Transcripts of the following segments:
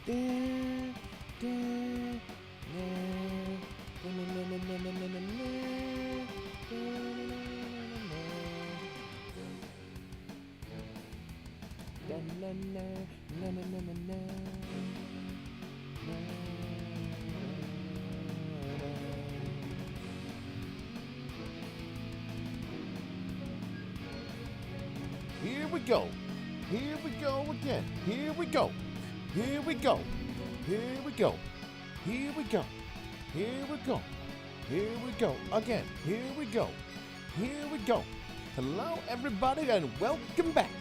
Here we go. Here we go again. Here we go. Here we go. Here we go. Here we go. Here we go. Here we go again. Here we go. Here we go. Hello, everybody, and welcome back.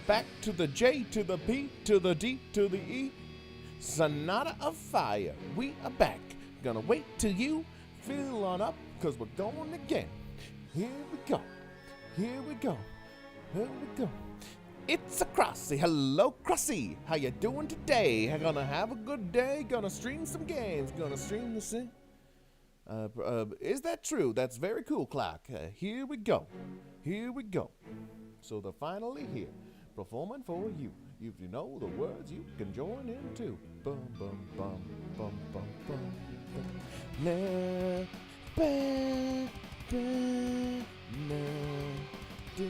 Back to the J to the P to the D to the E. Sonata of Fire. We are back. Gonna wait till you fill on up, cause we're going again. Here we go. Here we go. Here we go. It's a Crossy. Hello, Crossy. How you doing today? Gonna have a good day. Gonna stream some games. Gonna stream the sim. Is that true? That's very cool, Clock. Here we go. Here we go. So they're finally here, performing for you. If you know the words, you can join in too. Bum bum bum bum bum bum. Na ba ba na da.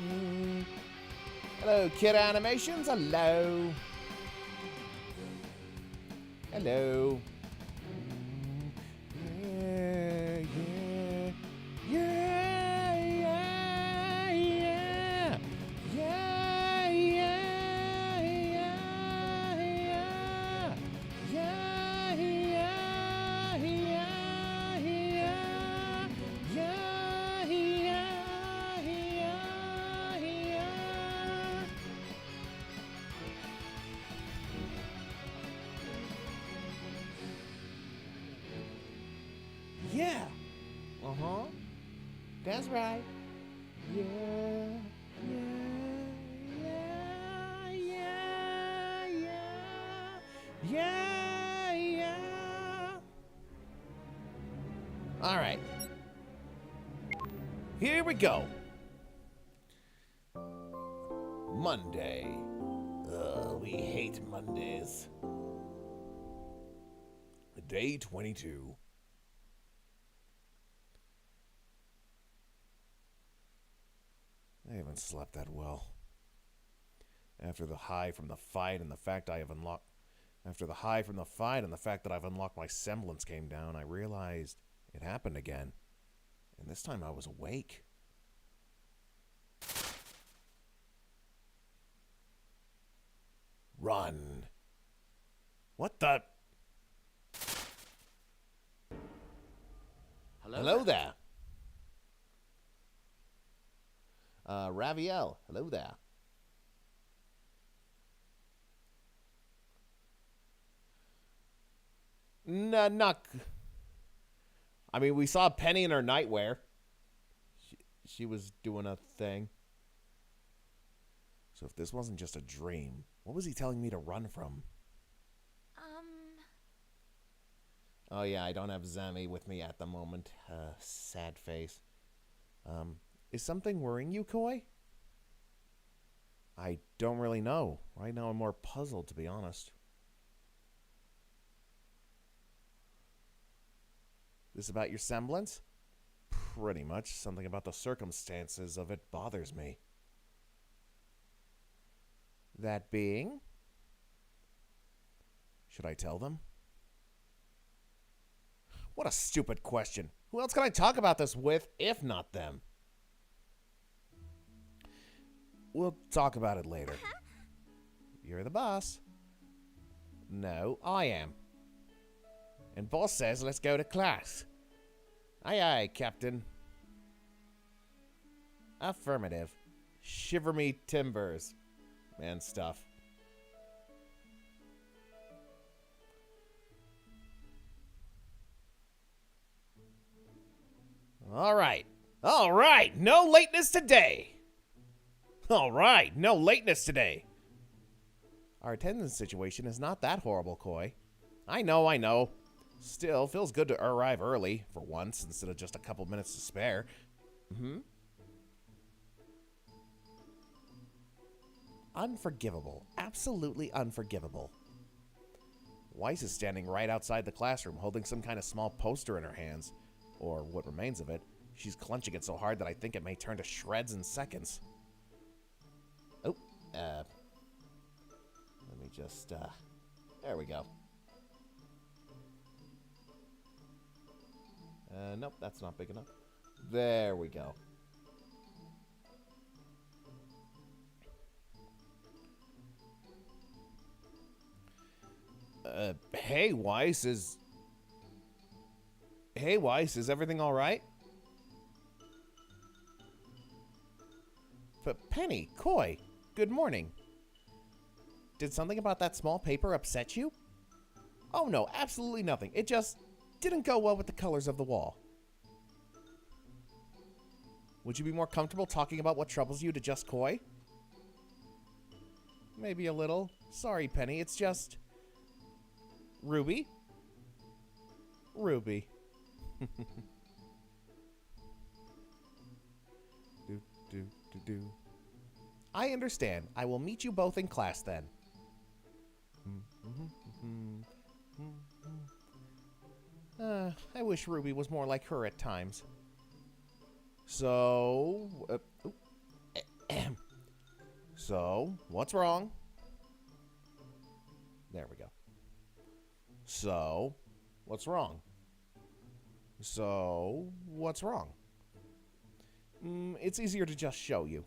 Hello, Kid Animations. Hello. Hello. Yeah, yeah, yeah, yeah, yeah, yeah, yeah, yeah, yeah, yeah, yeah. Uh-huh. That's right. Yeah. Yeah. Yeah. Yeah. Yeah. Yeah. Yeah. All right. Here we go. Monday. Ugh, we hate Mondays. Day 22. I haven't slept that well. After the high from the fight and the fact that I've unlocked my semblance came down, I realized it happened again. And this time I was awake. Run. What the? Hello there. Raviel, hello there. I mean, we saw Penny in her nightwear. She was doing a thing. So if this wasn't just a dream, what was he telling me to run from? Oh yeah, I don't have Zami with me at the moment. Sad face. Is something worrying you, Koy? I don't really know. Right now I'm more puzzled, to be honest. This about your semblance? Pretty much. Something about the circumstances of it bothers me. That being? Should I tell them? What a stupid question. Who else can I talk about this with, if not them? We'll talk about it later. You're the boss. No, I am. And boss says let's go to class. Aye aye, Captain. Affirmative. Shiver me timbers. And stuff. Alright. Alright, no lateness today. Alright, no lateness today. Our attendance situation is not that horrible, Koy. I know. Still, feels good to arrive early, for once, instead of just a couple minutes to spare. Unforgivable. Absolutely unforgivable. Weiss is standing right outside the classroom, holding some kind of small poster in her hands. Or what remains of it. She's clenching it so hard that I think it may turn to shreds in seconds. Oh, let me just, there we go. Nope, that's not big enough. There we go. Hey, Weiss, is everything all right? Penny, Koy, good morning. Did something about that small paper upset you? Oh no, absolutely nothing. It just didn't go well with the colors of the wall. Would you be more comfortable talking about what troubles you to just Koy? Maybe a little. Sorry, Penny, it's just... Ruby? Ruby. do. I understand. I will meet you both in class then. I wish Ruby was more like her at times. So... So, what's wrong? There we go. So, what's wrong? So, what's wrong? It's easier to just show you.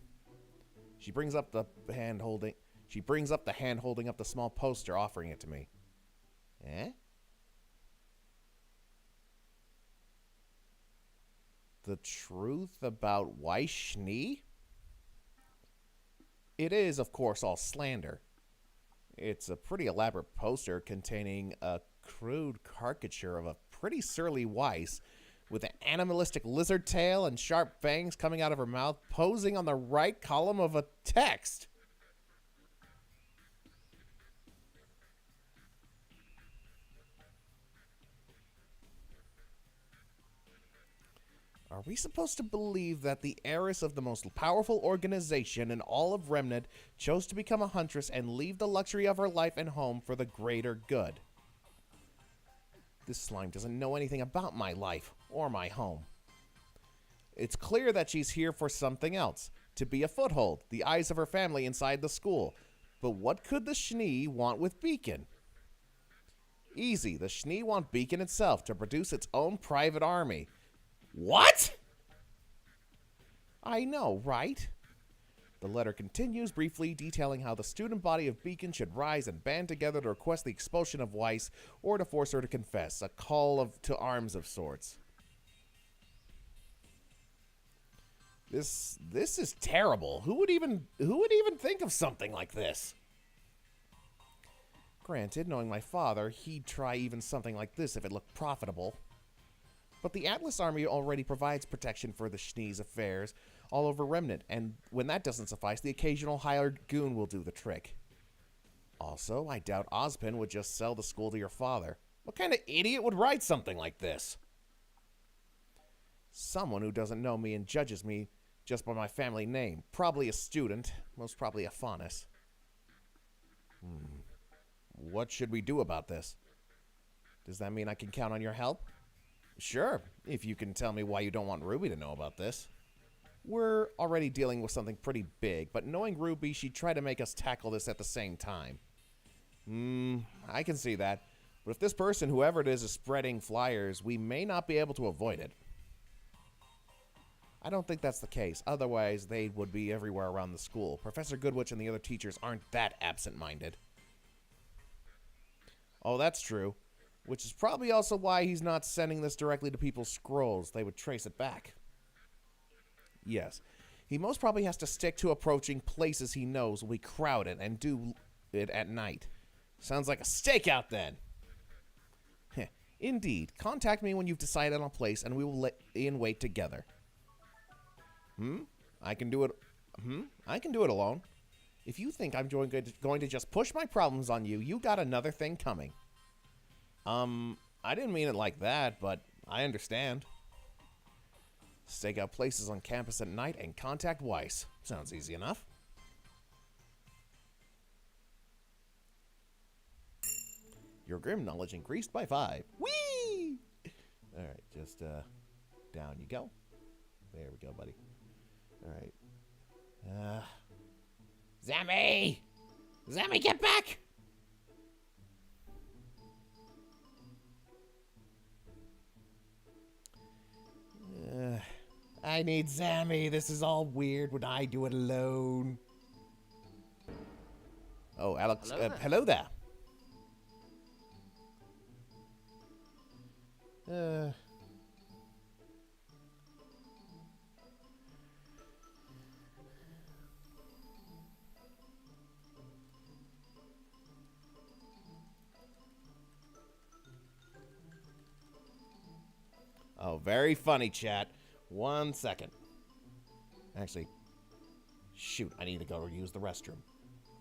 She brings up the hand holding up the small poster, offering it to me. Eh? The truth about Weiss Schnee? It is, of course, all slander. It's a pretty elaborate poster containing a crude caricature of a pretty surly Weiss with an animalistic lizard tail and sharp fangs coming out of her mouth, posing on the right column of a text. Are we supposed to believe that the heiress of the most powerful organization in all of Remnant chose to become a huntress and leave the luxury of her life and home for the greater good? This slime doesn't know anything about my life or my home. It's clear that she's here for something else, to be a foothold, the eyes of her family inside the school. But what could the Schnee want with Beacon? Easy, the Schnee want Beacon itself to produce its own private army. What? I know, right? The letter continues, briefly detailing how the student body of Beacon should rise and band together to request the expulsion of Weiss or to force her to confess, a call to arms of sorts. This is terrible. Who would even think of something like this? Granted, knowing my father, he'd try even something like this if it looked profitable. But the Atlas Army already provides protection for the Schnee's affairs all over Remnant, and when that doesn't suffice, the occasional hired goon will do the trick. Also, I doubt Ozpin would just sell the school to your father. What kind of idiot would write something like this? Someone who doesn't know me and judges me just by my family name. Probably a student, most probably a Faunus. What should we do about this? Does that mean I can count on your help? Sure, if you can tell me why you don't want Ruby to know about this. We're already dealing with something pretty big, but knowing Ruby, she'd try to make us tackle this at the same time. I can see that. But if this person, whoever it is spreading flyers, we may not be able to avoid it. I don't think that's the case. Otherwise, they would be everywhere around the school. Professor Goodwitch and the other teachers aren't that absent-minded. Oh, that's true. Which is probably also why he's not sending this directly to people's scrolls. They would trace it back. Yes. He most probably has to stick to approaching places he knows will be crowded and do it at night. Sounds like a stakeout then. Indeed. Contact me when you've decided on a place and we will let in wait together. I can do it. I can do it alone. If you think I'm going to just push my problems on you, you got another thing coming. I didn't mean it like that, but I understand. Stake out places on campus at night and contact Weiss. Sounds easy enough. Your grim knowledge increased by 5. Whee! All right, just down you go. There we go, buddy. All right. Zammy! Zammy, get back! I need Zammy. This is all weird when I do it alone. Oh, Alex. Hello there. Oh, very funny, chat. 1 second. Actually, shoot, I need to go use the restroom.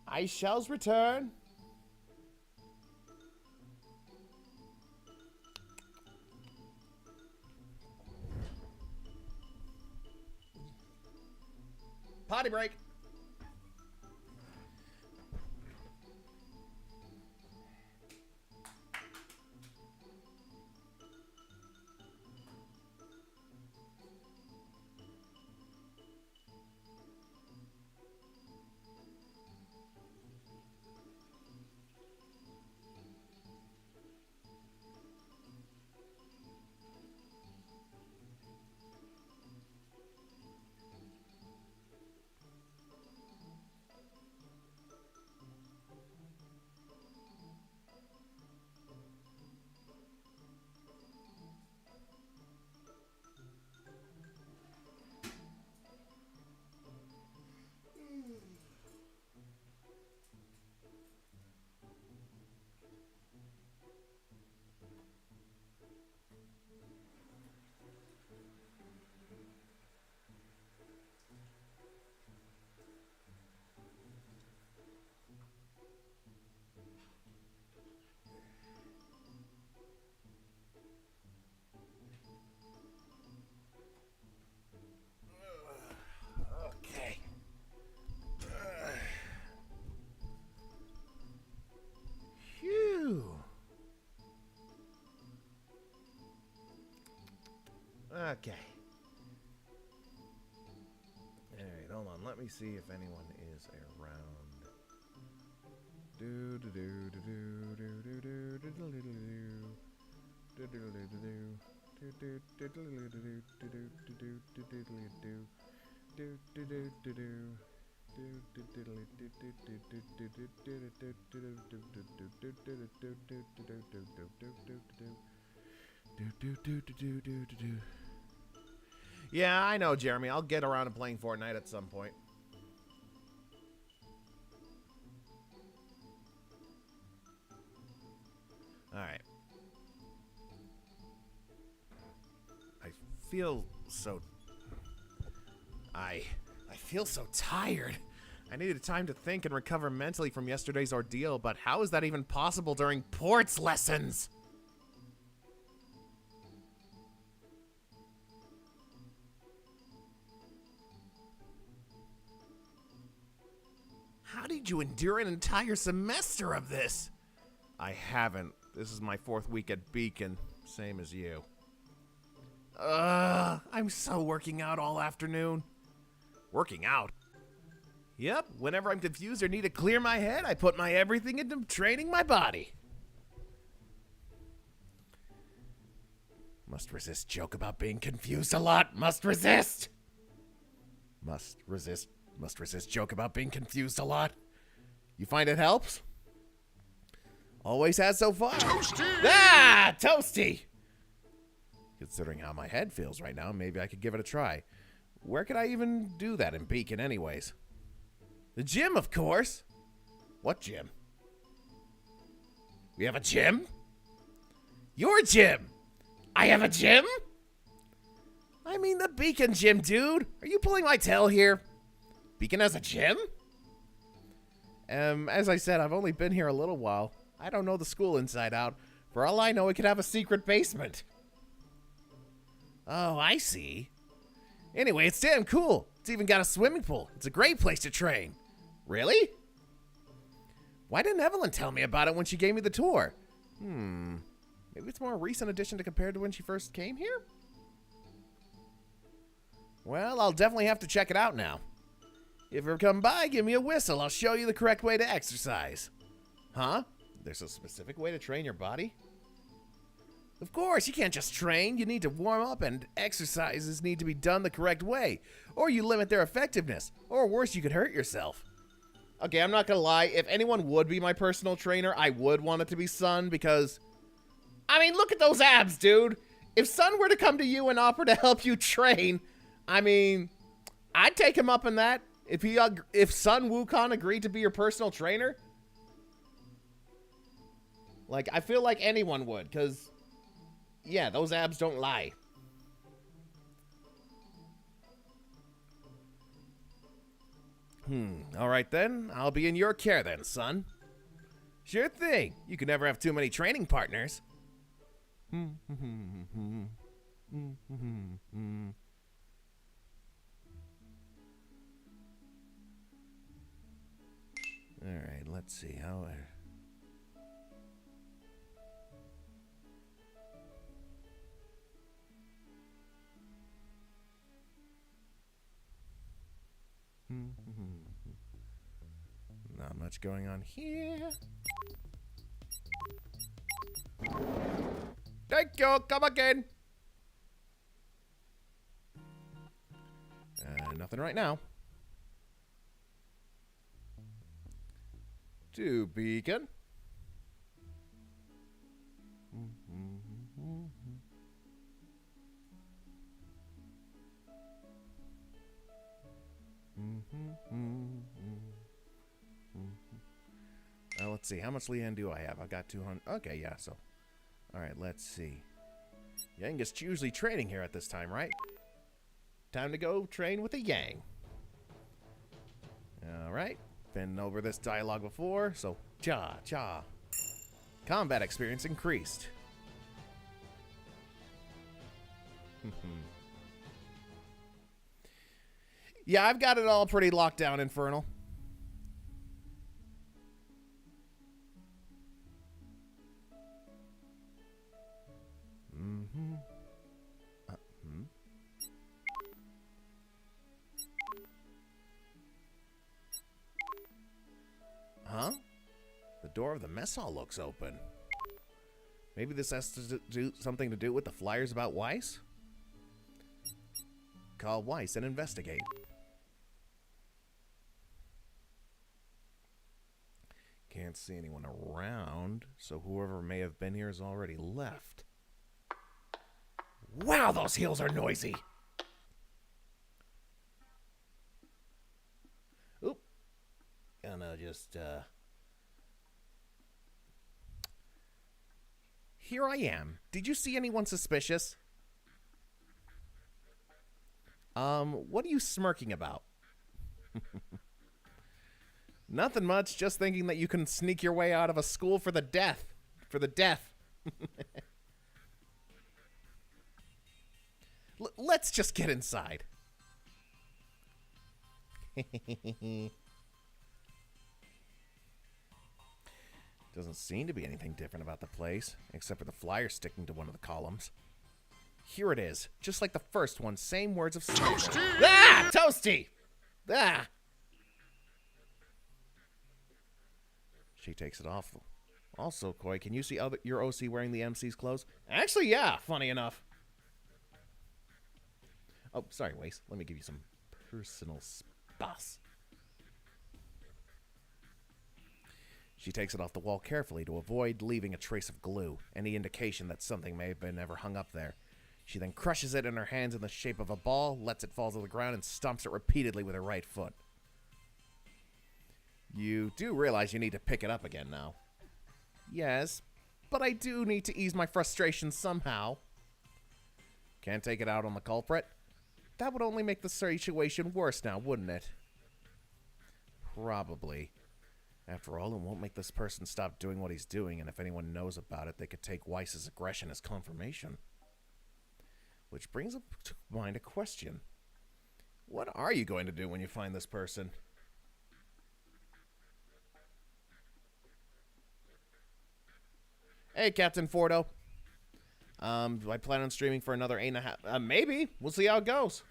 I shall return. Potty break. Okay. All right, hold on. Let me see if anyone is around. Do do do do do do do do do do do do do. Yeah, I know, Jeremy. I'll get around to playing Fortnite at some point. All right. I feel so tired. I needed time to think and recover mentally from yesterday's ordeal, but how is that even possible during ports lessons? How did you endure an entire semester of this? I haven't. This is my 4th week at Beacon, same as you. I'm so working out all afternoon. Working out? Yep, whenever I'm confused or need to clear my head, I put my everything into training my body. Must resist joke about being confused a lot. Must resist. Must resist joke about being confused a lot. You find it helps? Always has so far. Toasty! Ah, Toasty! Considering how my head feels right now, maybe I could give it a try. Where could I even do that in Beacon anyways? The gym, of course. What gym? We have a gym? Your gym! I have a gym? I mean the Beacon gym, dude. Are you pulling my tail here? Beacon has a gym? As I said, I've only been here a little while. I don't know the school inside out. For all I know, it could have a secret basement. Oh, I see. Anyway, it's damn cool. It's even got a swimming pool. It's a great place to train. Really? Why didn't Evelyn tell me about it when she gave me the tour? Maybe it's more a recent addition to compared to when she first came here? Well, I'll definitely have to check it out now. If you ever come by, give me a whistle. I'll show you the correct way to exercise. Huh? There's a specific way to train your body? Of course, you can't just train. You need to warm up, and exercises need to be done the correct way, or you limit their effectiveness, or worse, you could hurt yourself. Okay, I'm not gonna lie. If anyone would be my personal trainer, I would want it to be Sun, because, I mean, look at those abs, dude. If Sun were to come to you and offer to help you train, I mean, I'd take him up on that. If Sun Wukong agreed to be your personal trainer, like, I feel like anyone would, because, yeah, those abs don't lie. All right then. I'll be in your care then, son. Sure thing. You can never have too many training partners. All right, let's see how Not much going on here. Thank you. Come again. Nothing right now. To beacon. Let's see. How much Lian do I have? I've got 200. Okay, yeah, so. Alright, let's see. Yang is usually training here at this time, right? Time to go train with the Yang. Alright. Been over this dialogue before, so cha. Combat experience increased. Yeah, I've got it all pretty locked down, Infernal. Huh? The door of the mess hall looks open. Maybe this has to do something to do with the flyers about Weiss? Call Weiss and investigate. Can't see anyone around, so whoever may have been here has already left. Wow, those heels are noisy! Oop. Gonna just, Here I am. Did you see anyone suspicious? What are you smirking about? Nothing much, just thinking that you can sneak your way out of a school for the deaf. Let's just get inside. Doesn't seem to be anything different about the place, except for the flyer sticking to one of the columns. Here it is, just like the first one, same words of Toasty! Ah! Toasty! Ah! She takes it off. Also, Koy, can you see your OC wearing the MC's clothes? Actually, yeah, funny enough. Oh, sorry, Weiss. Let me give you some personal space. She takes it off the wall carefully to avoid leaving a trace of glue, any indication that something may have been ever hung up there. She then crushes it in her hands in the shape of a ball, lets it fall to the ground, and stomps it repeatedly with her right foot. You do realize you need to pick it up again now. Yes, but I do need to ease my frustration somehow. Can't take it out on the culprit? That would only make the situation worse now, wouldn't it? Probably. After all, it won't make this person stop doing what he's doing, and if anyone knows about it, they could take Weiss's aggression as confirmation. Which brings up to mind a question. What are you going to do when you find this person? Hey, Captain Fordo. Do I plan on streaming for another 8.5? Maybe. We'll see how it goes.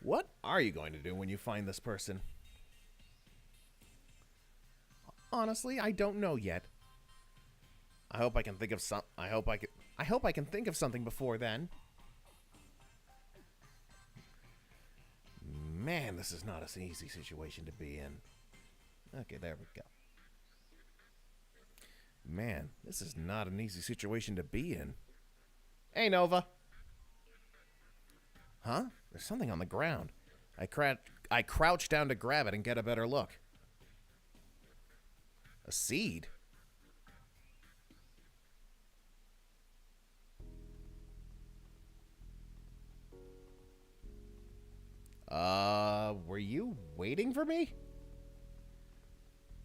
What are you going to do when you find this person? Honestly, I don't know yet. I hope I can think of some. I hope I can think of something before then. Man, this is not an easy situation to be in. Okay, there we go. Man, this is not an easy situation to be in. Hey, Nova. Huh? There's something on the ground. I crouch down to grab it and get a better look. A seed? Were you waiting for me?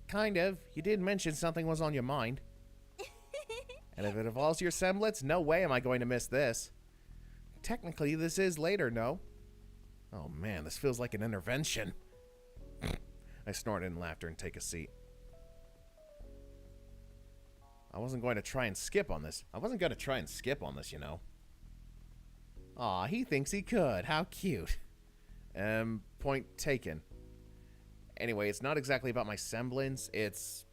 Kind of. You did mention something was on your mind. And if it involves your semblance, no way am I going to miss this. Technically, this is later, no? Oh man, this feels like an intervention. I snort in laughter and take a seat. I wasn't going to try and skip on this. You know. Aw, he thinks he could. How cute. Point taken. Anyway, it's not exactly about my semblance. It's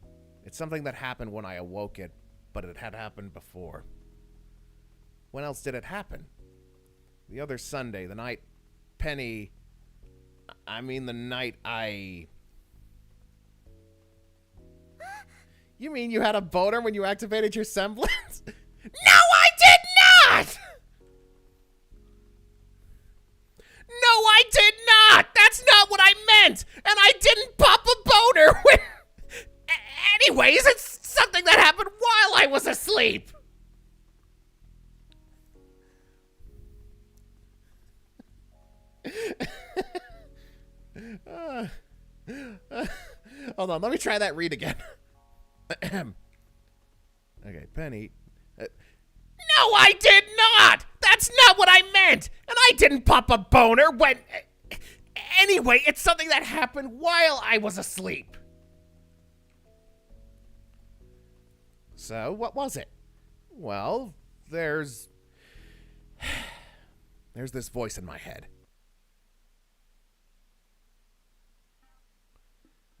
something that happened when I awoke it, but it had happened before. When else did it happen? The other Sunday, the night Penny... the night I... You mean you had a boner when you activated your semblance? No, I did not! No, I did not! That's not what I meant! And I didn't pop a boner when... Anyways, it's something that happened while I was asleep! Hold on, let me try that read again. Okay, Penny... No, I did not! That's not what I meant! And I didn't pop a boner when... Anyway, it's something that happened while I was asleep. So, what was it? Well, there's this voice in my head.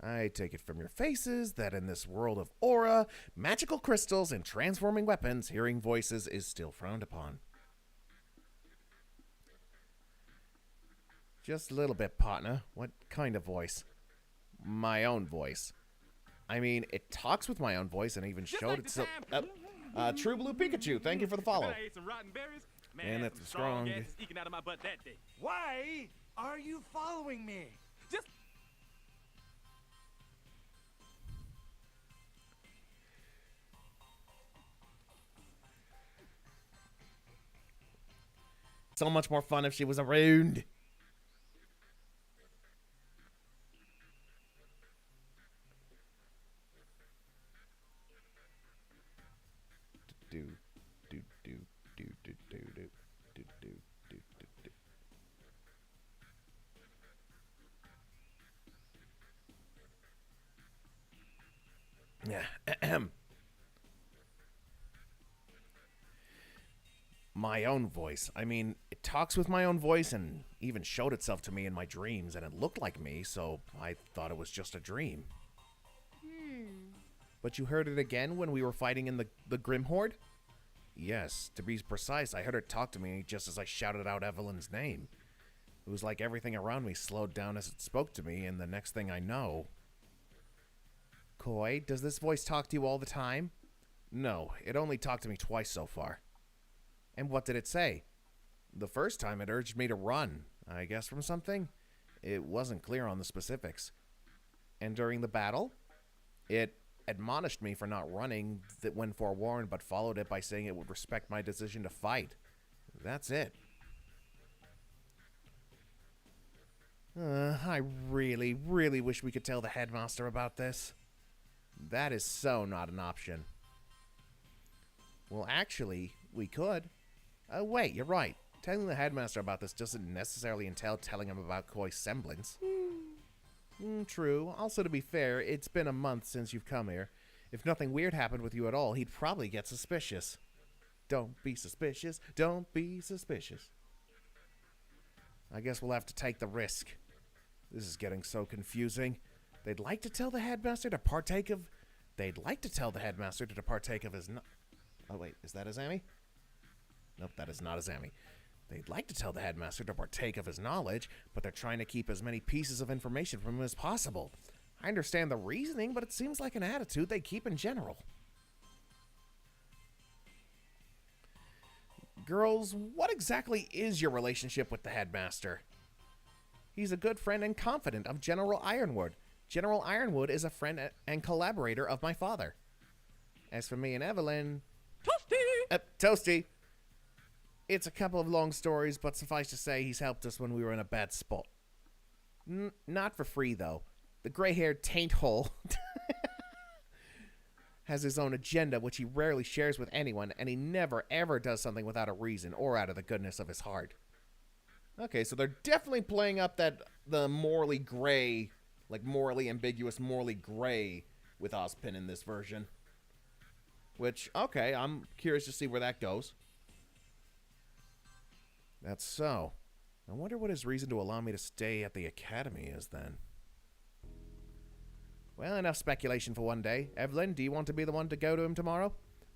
I take it from your faces that in this world of aura, magical crystals, and transforming weapons, hearing voices is still frowned upon. Just a little bit, partner. What kind of voice? My own voice. I mean, it talks with my own voice and even showed itself. True Blue Pikachu, thank you for the follow. Man, that's strong. Why are you following me? Just... So much more fun if she was around. Yeah. My own voice. I mean, it talks with my own voice and even showed itself to me in my dreams, and it looked like me, so I thought it was just a dream. But you heard it again when we were fighting in the Grim Horde? Yes, to be precise, I heard it talk to me just as I shouted out Evelyn's name. It was like everything around me slowed down as it spoke to me, and the next thing I know... Koy, does this voice talk to you all the time? No, it only talked to me twice so far. And what did it say? The first time it urged me to run, I guess from something. It wasn't clear on the specifics. And during the battle, it admonished me for not running when forewarned, but followed it by saying it would respect my decision to fight. That's it. I really, really wish we could tell the headmaster about this. That is so not an option. Well, actually, we could. Oh, wait, you're right. Telling the headmaster about this doesn't necessarily entail telling him about Koy's semblance. True. Also, to be fair, it's been a month since you've come here. If nothing weird happened with you at all, he'd probably get suspicious. Don't be suspicious. Don't be suspicious. I guess we'll have to take the risk. This is getting so confusing. They'd like to tell the headmaster to partake of... They'd like to tell the headmaster to partake of his... Oh, wait. Is that Azami? Nope, that is not Azami. They'd like to tell the headmaster to partake of his knowledge, but they're trying to keep as many pieces of information from him as possible. I understand the reasoning, but it seems like an attitude they keep in general. Girls, what exactly is your relationship with the headmaster? He's a good friend and confidant of General Ironwood. General Ironwood is a friend and collaborator of my father. As for me and Evelyn... Toasty! Toasty! It's a couple of long stories, but suffice to say he's helped us when we were in a bad spot. Not for free, though. The gray-haired taint-hole has his own agenda, which he rarely shares with anyone, and he never, ever does something without a reason or out of the goodness of his heart. Okay, so they're definitely playing up the morally gray, like morally ambiguous, morally gray with Ozpin in this version. Which, okay, I'm curious to see where that goes. That's so. I wonder what his reason to allow me to stay at the academy is then. Well, enough speculation for one day. Evelyn, do you want to be the one to go to him tomorrow?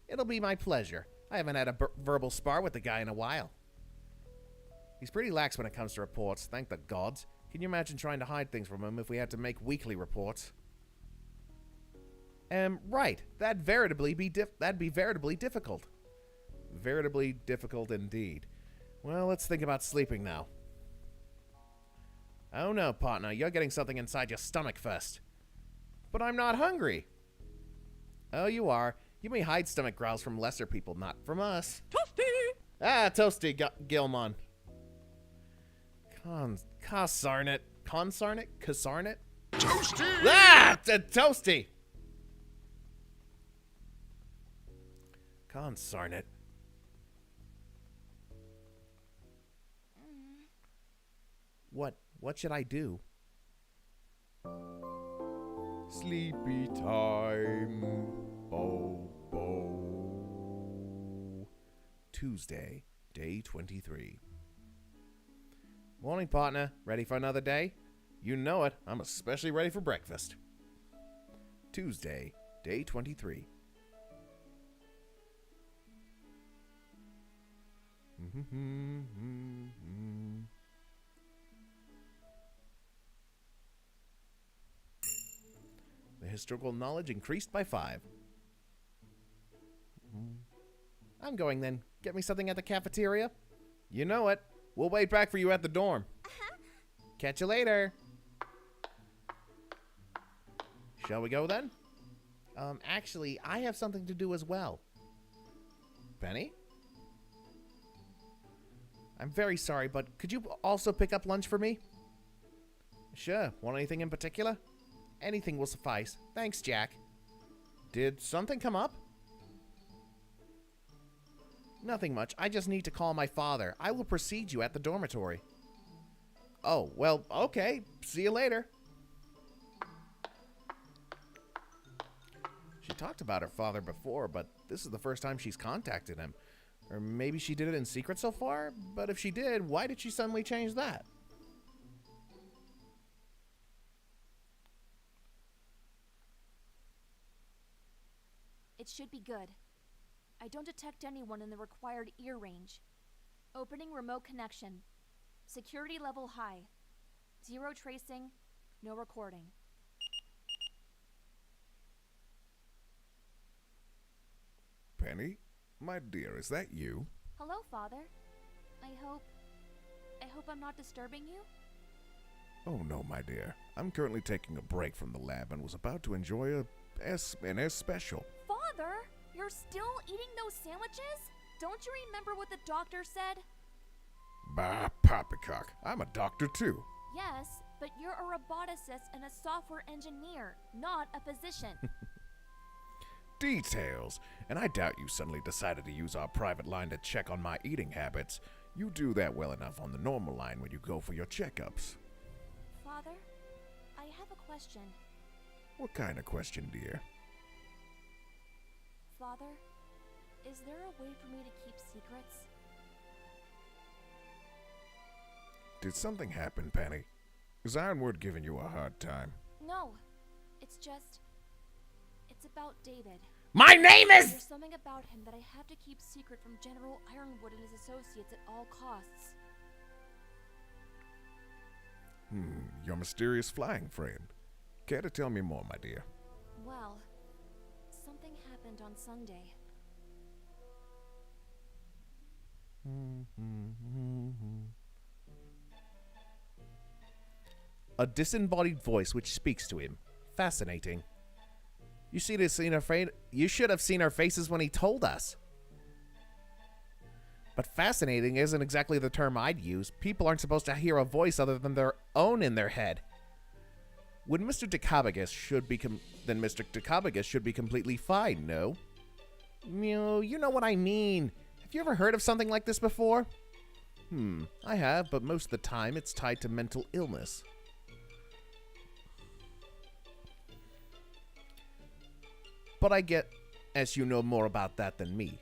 It'll be my pleasure. I haven't had a verbal spar with the guy in a while. He's pretty lax when it comes to reports, thank the gods. Can you imagine trying to hide things from him if we had to make weekly reports? Right. That'd be veritably difficult. Veritably difficult indeed. Well, let's think about sleeping now. Oh no, partner, you're getting something inside your stomach first. But I'm not hungry. Oh, you are. You may hide stomach growls from lesser people, not from us. Toasty! Ah, Toasty, Gilmon. Consarnate. Consarnate? Kasarnate? Toasty! Ah! Toasty! Consarnate. What should I do? Sleepy time. Oh, oh. Tuesday, day 23. Morning, partner. Ready for another day? You know it. I'm especially ready for breakfast. Tuesday, day 23. The historical knowledge increased by 5. I'm going then. Get me something at the cafeteria? You know it. We'll wait back for you at the dorm. Catch you later. Shall we go then? Actually, I have something to do as well. Penny? I'm very sorry, but could you also pick up lunch for me? Sure. Want anything in particular? Anything will suffice. Thanks, Jack. Did something come up? Nothing much. I just need to call my father. I will precede you at the dormitory. Oh, well, okay. See you later. She talked about her father before, but this is the first time she's contacted him. Or maybe she did it in secret so far? But if she did, why did she suddenly change that? It should be good. I don't detect anyone in the required ear range. Opening remote connection. Security level high. 0 tracing, no recording. Penny? My dear, is that you? Hello, Father. I hope I'm not disturbing you? Oh no, my dear. I'm currently taking a break from the lab and was about to enjoy an S special. Father, you're still eating those sandwiches? Don't you remember what the doctor said? Bah, poppycock. I'm a doctor too. Yes, but you're a roboticist and a software engineer, not a physician. Details. And I doubt you suddenly decided to use our private line to check on my eating habits. You do that well enough on the normal line when you go for your checkups. Father, I have a question. What kind of question, dear? Father, is there a way for me to keep secrets? Did something happen, Penny? Is Ironwood giving you a hard time? No. It's about David. My name is... There's something about him that I have to keep secret from General Ironwood and his associates at all costs. Your mysterious flying friend. Care to tell me more, my dear? Well, something happened on Sunday. A disembodied voice which speaks to him. Fascinating. You should have seen our faces when he told us. But fascinating isn't exactly the term I'd use. People aren't supposed to hear a voice other than their own in their head. When Mr. Decabagus should be then Mr. Decabagus should be completely fine, no? You know what I mean. Have you ever heard of something like this before? I have, but most of the time it's tied to mental illness. But I get as you know more about that than me.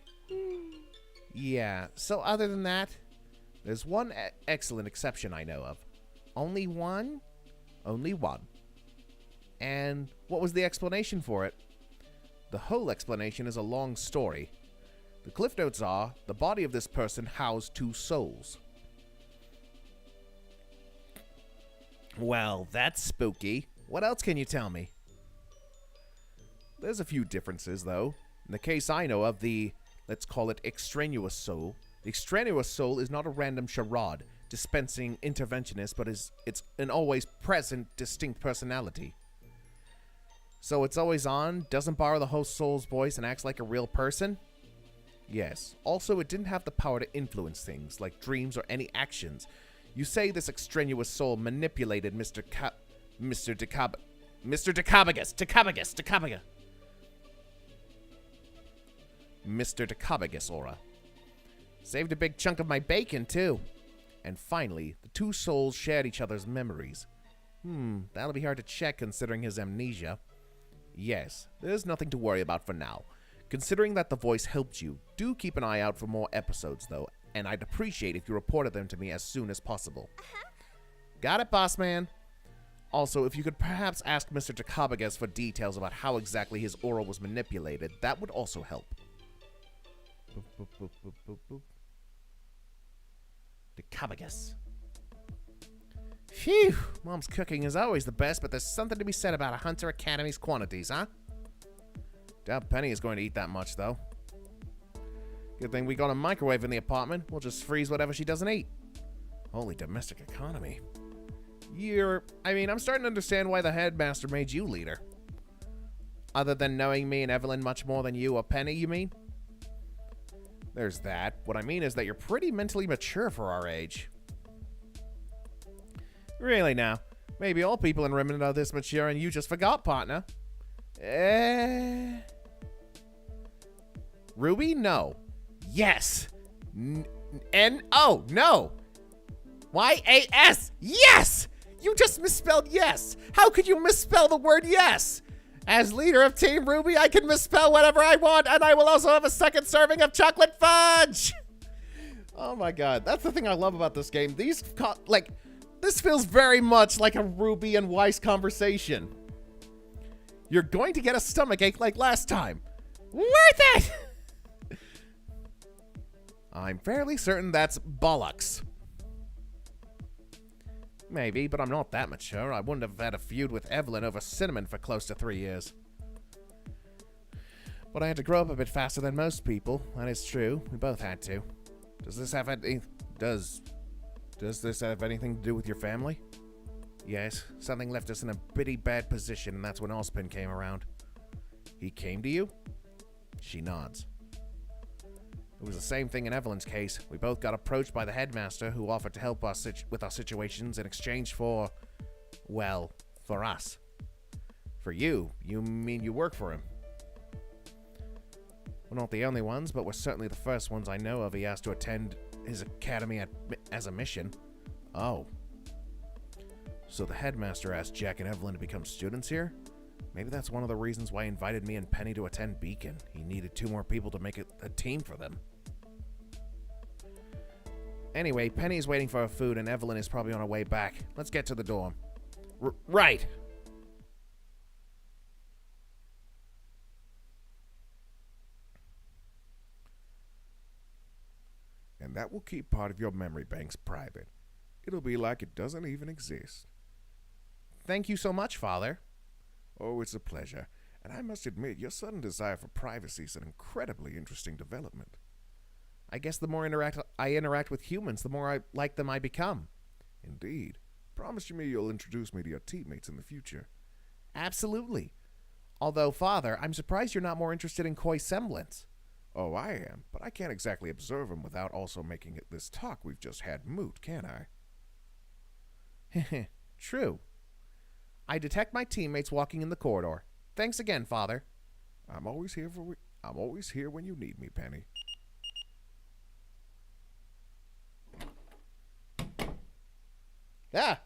Yeah, so other than that, there's one excellent exception I know of. Only one? Only one. And what was the explanation for it? The whole explanation is a long story. The cliff notes are, the body of this person housed 2 souls. Well, that's spooky. What else can you tell me? There's a few differences, though. In the case I know of, let's call it extraneous soul. The extraneous soul is not a random charade, dispensing interventionist, but it's an always present, distinct personality. So it's always on, doesn't borrow the host soul's voice, and acts like a real person? Yes. Also, it didn't have the power to influence things, like dreams or any actions. You say this extraneous soul manipulated Mr. Decabagus aura. Saved a big chunk of my bacon, too. And finally, the 2 souls shared each other's memories. That'll be hard to check considering his amnesia. Yes, there's nothing to worry about for now. Considering that the voice helped you, do keep an eye out for more episodes, though, and I'd appreciate if you reported them to me as soon as possible. Got it, boss man? Also, if you could perhaps ask Mr. Decabagus for details about how exactly his aura was manipulated, that would also help. Decabagus. Phew, Mom's cooking is always the best, but there's something to be said about a Hunter Academy's quantities, huh? Doubt Penny is going to eat that much, though. Good thing we got a microwave in the apartment. We'll just freeze whatever she doesn't eat. Holy domestic economy. I'm starting to understand why the headmaster made you leader. Other than knowing me and Evelyn much more than you or Penny, you mean? There's that. What I mean is that you're pretty mentally mature for our age. Really now? Maybe all people in Remnant are this mature and you just forgot, partner. Ruby? No. Yes. N-O. No. Y-A-S. Yes! You just misspelled yes. How could you misspell the word yes? As leader of Team Ruby, I can misspell whatever I want, and I will also have a second serving of chocolate fudge. Oh my god. That's the thing I love about this game. This feels very much like a Ruby and Weiss conversation. You're going to get a stomachache like last time. Worth it! I'm fairly certain that's bollocks. Maybe, but I'm not that mature. I wouldn't have had a feud with Evelyn over cinnamon for close to 3 years. But I had to grow up a bit faster than most people. That is true. We both had to. Does this have anything to do with your family? Yes, something left us in a pretty bad position, and that's when Ozpin came around. He came to you? She nods. It was the same thing in Evelyn's case. We both got approached by the headmaster, who offered to help us with our situations in exchange for, well, for us. For you? You mean you work for him? We're not the only ones, but we're certainly the first ones I know of he asked to attend his academy as a mission. Oh. So the headmaster asked Jack and Evelyn to become students here? Maybe that's one of the reasons why he invited me and Penny to attend Beacon. He needed 2 more people to make it a team for them. Anyway, Penny's waiting for her food and Evelyn is probably on her way back. Let's get to the dorm. Right! And that will keep part of your memory banks private. It'll be like it doesn't even exist. Thank you so much, Father. Oh, it's a pleasure. And I must admit, your sudden desire for privacy is an incredibly interesting development. I guess the more I interact with humans, the more I like them I become. Indeed. Promise me you'll introduce me to your teammates in the future. Absolutely. Although, Father, I'm surprised you're not more interested in Koy's Semblance. Oh, I am, but I can't exactly observe him without also making it this talk we've just had moot, can I? True. I detect my teammates walking in the corridor. Thanks again, Father. I'm always here when you need me, Penny. Ah!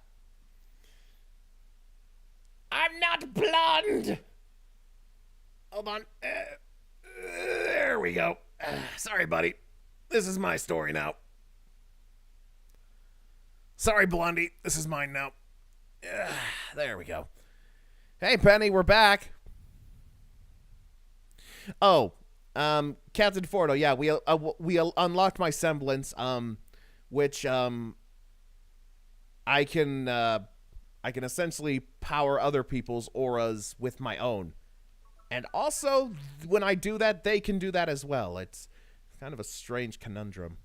I'm not blonde! Hold on. There we go. Sorry, buddy. This is my story now. Sorry, Blondie. This is mine now. There we go. Hey, Penny, we're back. Oh, Captain Fordo, yeah, we unlocked my semblance, which I can essentially power other people's auras with my own. And also, when I do that, they can do that as well. It's kind of a strange conundrum.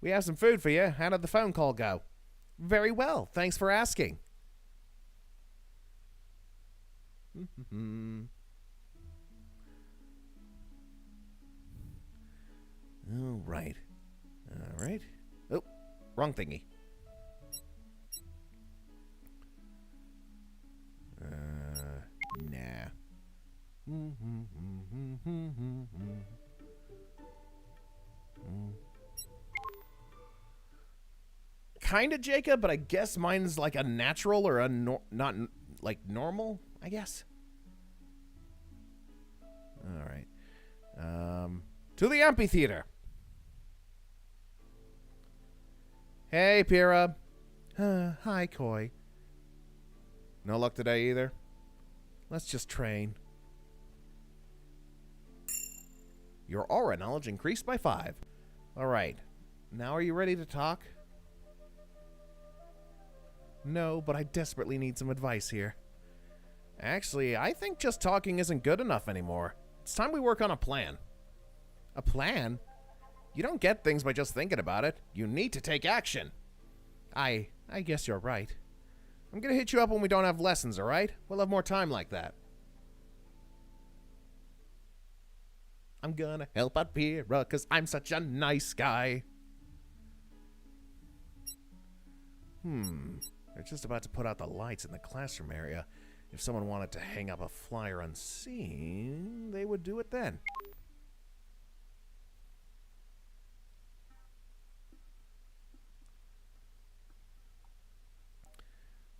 We have some food for you. How did the phone call go? Very well. Thanks for asking. All right. All right. Oh, wrong thingy. Nah. Kinda, Jacob, but I guess mine's like a natural or a not like normal, I guess. All right. To the amphitheater. Hey, Pyrrha. Hi, Koy. No luck today either? Let's just train. Your aura knowledge increased by 5. All right. Now are you ready to talk? No, but I desperately need some advice here. Actually, I think just talking isn't good enough anymore. It's time we work on a plan. A plan? You don't get things by just thinking about it. You need to take action. I guess you're right. I'm gonna hit you up when we don't have lessons, alright? We'll have more time like that. I'm gonna help out Pyrrha, 'cause I'm such a nice guy. They're just about to put out the lights in the classroom area. If someone wanted to hang up a flyer unseen, they would do it then.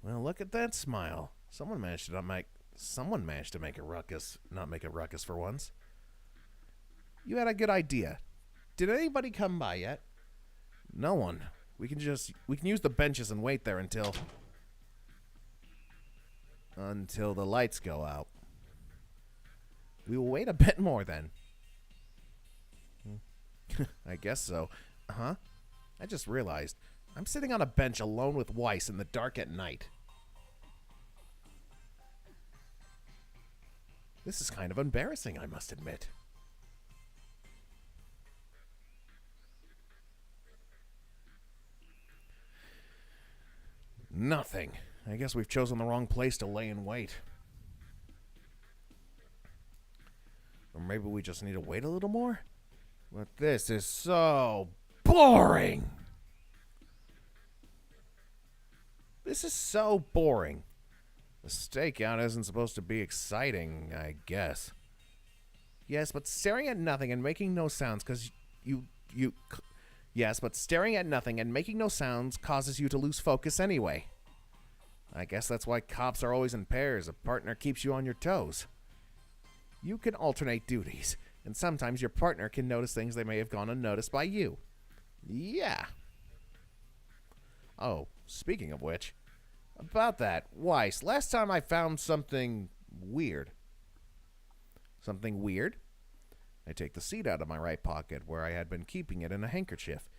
Well, look at that smile. Someone managed to make a ruckus, not make a ruckus for once. You had a good idea. Did anybody come by yet? No one. We can use the benches and wait there until the lights go out. We will wait a bit more then. I guess so. Huh? I just realized I'm sitting on a bench alone with Weiss in the dark at night. This is kind of embarrassing, I must admit. Nothing. I guess we've chosen the wrong place to lay in wait. Or maybe we just need to wait a little more? But this is so boring! This is so boring. The stakeout isn't supposed to be exciting, I guess. Yes, but staring at nothing and making no sounds causes you to lose focus anyway. I guess that's why cops are always in pairs. A partner keeps you on your toes. You can alternate duties, and sometimes your partner can notice things they may have gone unnoticed by you. Yeah. Oh, speaking of which, about that, Weiss, last time I found something weird. Something weird? I take the seed out of my right pocket where I had been keeping it in a handkerchief.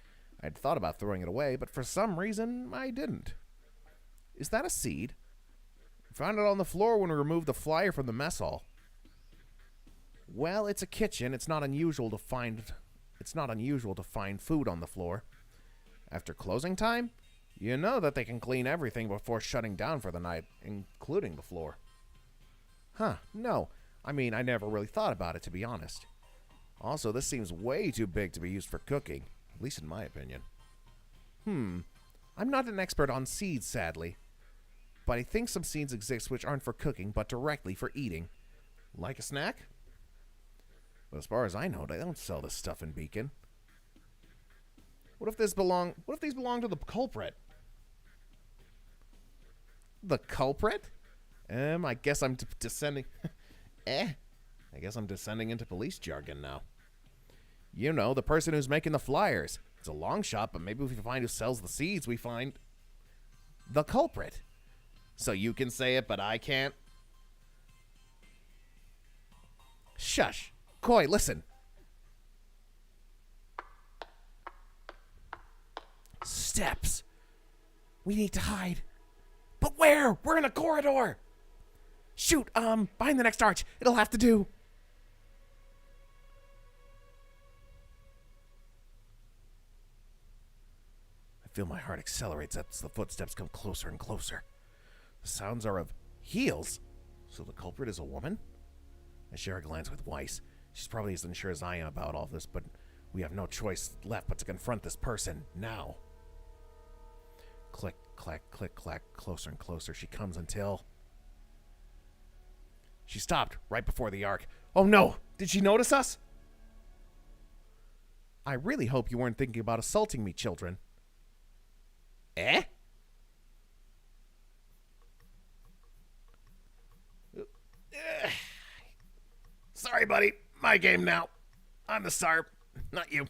I'd thought about throwing it away, but for some reason, I didn't. Is that a seed? I found it on the floor when we removed the flyer from the mess hall. Well, it's a kitchen. It's not unusual to find food on the floor. After closing time, you know that they can clean everything before shutting down for the night, including the floor. Huh, no. I mean, I never really thought about it, to be honest. Also, this seems way too big to be used for cooking, at least in my opinion. I'm not an expert on seeds, sadly. But I think some seeds exist which aren't for cooking, but directly for eating. Like a snack? But as far as I know, they don't sell this stuff in Beacon. What if these belong to the culprit? The culprit? I guess I'm descending... I guess I'm descending into police jargon now. You know, the person who's making the flyers. It's a long shot, but maybe if we find who sells the seeds, we find... the culprit. So you can say it, but I can't? Shush. Koy, listen. Steps. We need to hide. But where? We're in a corridor. Shoot, behind the next arch. It'll have to do. I feel my heart accelerates as the footsteps come closer and closer. The sounds are of heels. So the culprit is a woman? I share a glance with Weiss. She's probably as unsure as I am about all this, but we have no choice left but to confront this person now. Click, clack, click, clack, closer and closer she comes until... She stopped right before the arc. Oh no! Did she notice us? I really hope you weren't thinking about assaulting me, children. Eh? Sorry, buddy. My game now. I'm the star, not you.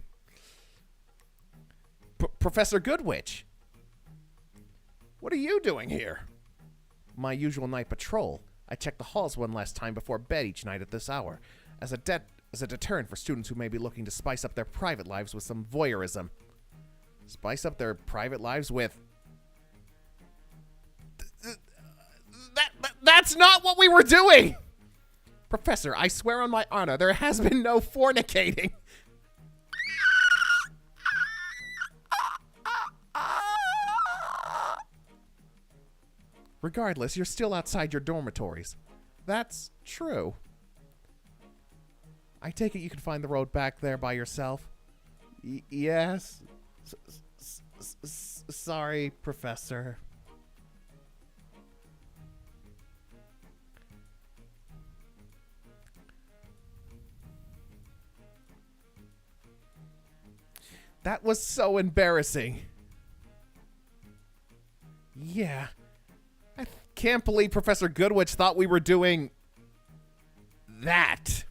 Professor Goodwitch. What are you doing here? My usual night patrol. I check the halls one last time before bed each night at this hour, as a deterrent for students who may be looking to spice up their private lives with some voyeurism. Spice up their private lives with... That's not what we were doing! Professor, I swear on my honor, there has been no fornicating. Regardless, you're still outside your dormitories. That's true. I take it you can find the road back there by yourself? Yes. Sorry, Professor. That was so embarrassing. Yeah. I can't believe Professor Goodwitch thought we were doing that.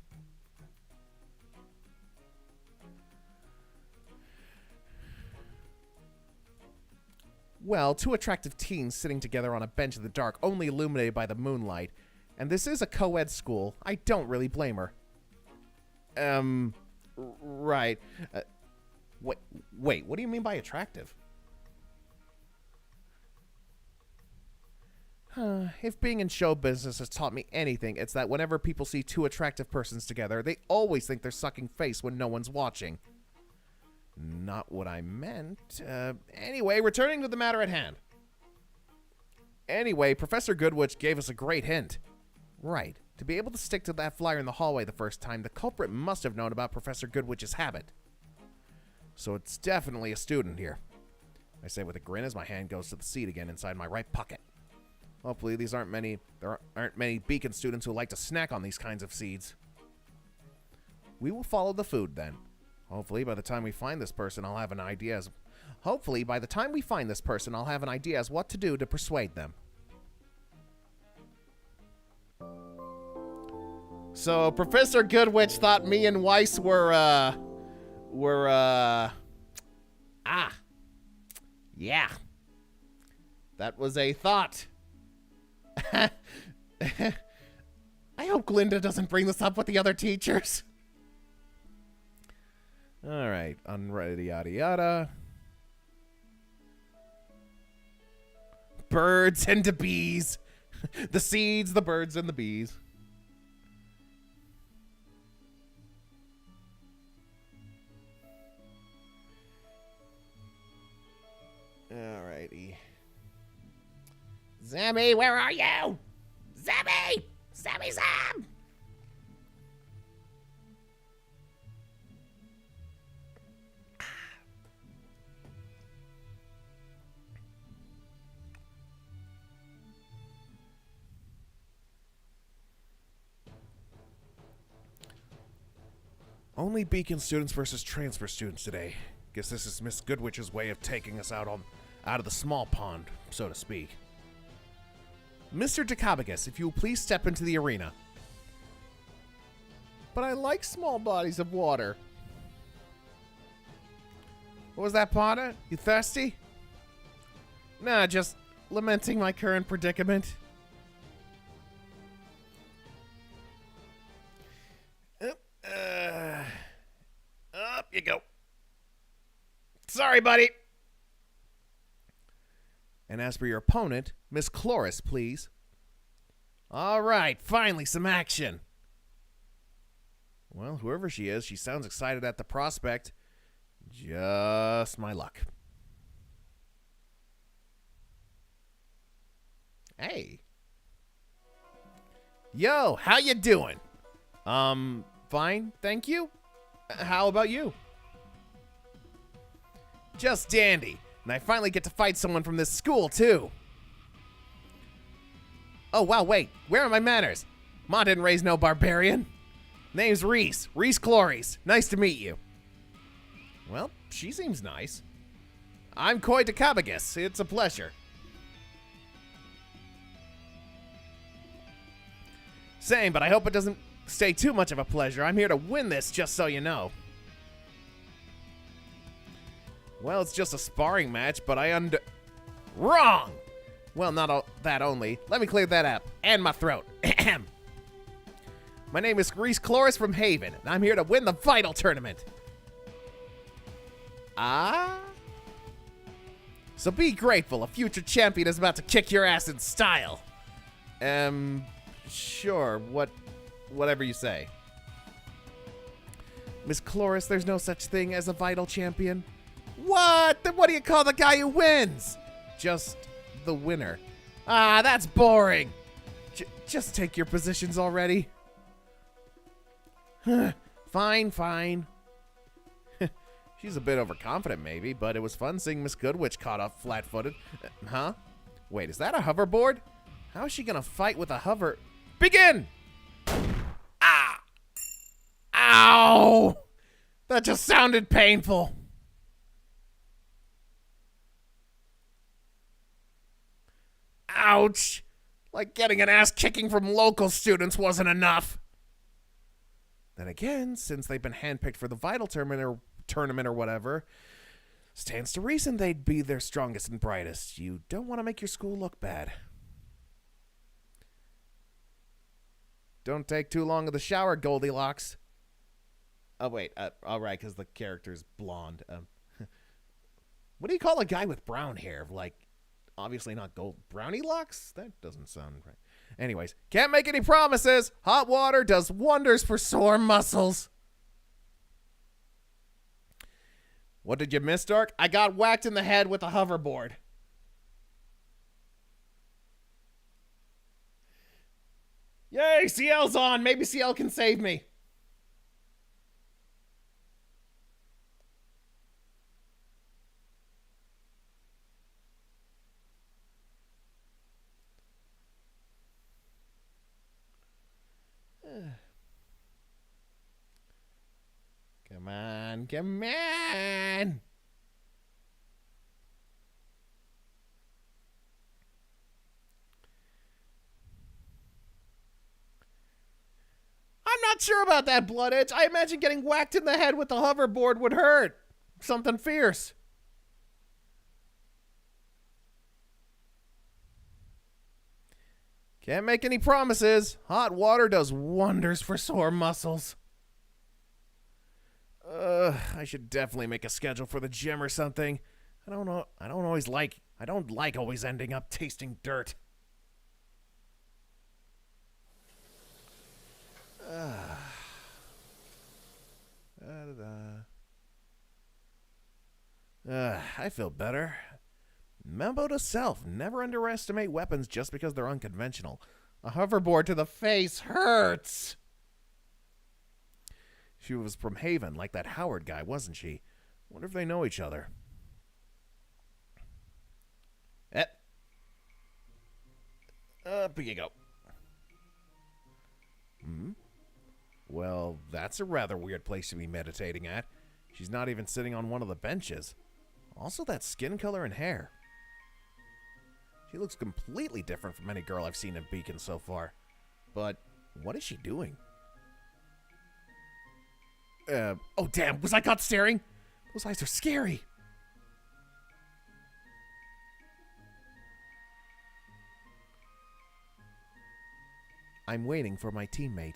Well, two attractive teens sitting together on a bench in the dark, only illuminated by the moonlight. And this is a co-ed school. I don't really blame her. Right. Wait, what do you mean by attractive? If being in show business has taught me anything, it's that whenever people see two attractive persons together, they always think they're sucking face when no one's watching. Not what I meant. Anyway, returning to the matter at hand. Anyway, Professor Goodwitch gave us a great hint. Right. To be able to stick to that flyer in the hallway the first time, the culprit must have known about Professor Goodwitch's habit. So it's definitely a student here. I say with a grin as my hand goes to the seat again inside my right pocket. Hopefully there aren't many Beacon students who like to snack on these kinds of seeds. We will follow the food then. Hopefully by the time we find this person, I'll have an idea as what to do to persuade them. So Professor Goodwitch thought me and Weiss were, yeah. That was a thought. I hope Glinda doesn't bring this up with the other teachers. All right, unready, yada yada. Birds and the bees. The seeds, the birds, and the bees. Alrighty. Zammy, where are you? Zammy! Zammy Zam! Only Beacon students versus transfer students today. Guess this is Miss Goodwitch's way of taking us out of the small pond, so to speak. Mr. Dekabagus, if you will please step into the arena. But I like small bodies of water. What was that, Pada? You thirsty? Nah, just lamenting my current predicament. Up you go. Sorry, buddy. And as for your opponent, Miss Chloris, please. All right, finally some action. Well, whoever she is, she sounds excited at the prospect. Just my luck. Hey. Yo, how you doing? Fine, thank you. How about you? Just dandy. And I finally get to fight someone from this school, too. Oh, wow, wait. Where are my manners? Ma didn't raise no barbarian. Name's Reese. Reese Cloris. Nice to meet you. Well, she seems nice. I'm Koy Dekabagus. It's a pleasure. Same, but I hope it doesn't stay too much of a pleasure. I'm here to win this, just so you know. Well, it's just a sparring match, but Wrong! Well, not that only. Let me clear that up. And my throat. My name is Reese Cloris from Haven, and I'm here to win the Vital Tournament. Ah? So be grateful. A future champion is about to kick your ass in style. Sure. Whatever you say. Miss Chloris, there's no such thing as a Vital Champion. What? Then what do you call the guy who wins? Just the winner. Ah, that's boring. Just take your positions already. Fine, fine. She's a bit overconfident, maybe, but it was fun seeing Miss Goodwitch caught off flat-footed. Huh? Wait, is that a hoverboard? How is she gonna fight with a hover? Begin! Ah! Ow! That just sounded painful. Ouch! Like getting an ass kicking from local students wasn't enough. Then again, since they've been handpicked for the Vital Tournament or whatever, stands to reason they'd be their strongest and brightest. You don't want to make your school look bad. Don't take too long of the shower, Goldilocks. Oh, wait. All right, because the character's blonde. What do you call a guy with brown hair? Like, obviously not gold. Brownie locks? That doesn't sound right. Anyways, can't make any promises. Hot water does wonders for sore muscles. What did you miss, Dark? I got whacked in the head with a hoverboard. Yay, CL's on. Maybe CL can save me. Come on, come on. not sure about that, Blood Edge. I imagine getting whacked in the head with the hoverboard would hurt. Something fierce. Can't make any promises. Hot water does wonders for sore muscles. I should definitely make a schedule for the gym or something. I don't know. I don't like always ending up tasting dirt. I feel better. Memo to self. Never underestimate weapons just because they're unconventional. A hoverboard to the face hurts. She was from Haven, like that Howard guy, wasn't she? Wonder if they know each other. Up you go. Well, that's a rather weird place to be meditating at. She's not even sitting on one of the benches. Also, that skin color and hair. She looks completely different from any girl I've seen in Beacon so far. But what is she doing? Oh damn, was I caught staring? Those eyes are scary. I'm waiting for my teammate.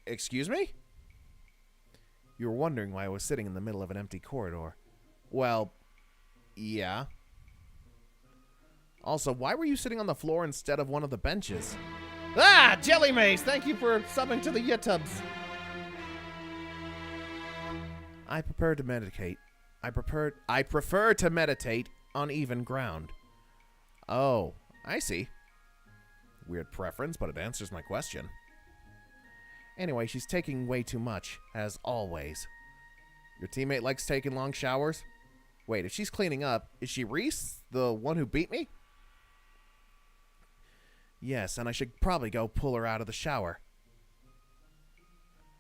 Excuse me? You were wondering why I was sitting in the middle of an empty corridor. Well, yeah. Also, why were you sitting on the floor instead of one of the benches? Ah, Jelly Maze, thank you for subbing to the YouTubes. I prefer to meditate. I prefer to meditate on even ground. Oh, I see. Weird preference, but it answers my question. Anyway, she's taking way too much, as always. Your teammate likes taking long showers? Wait, if she's cleaning up, is she Reese, the one who beat me? Yes, and I should probably go pull her out of the shower.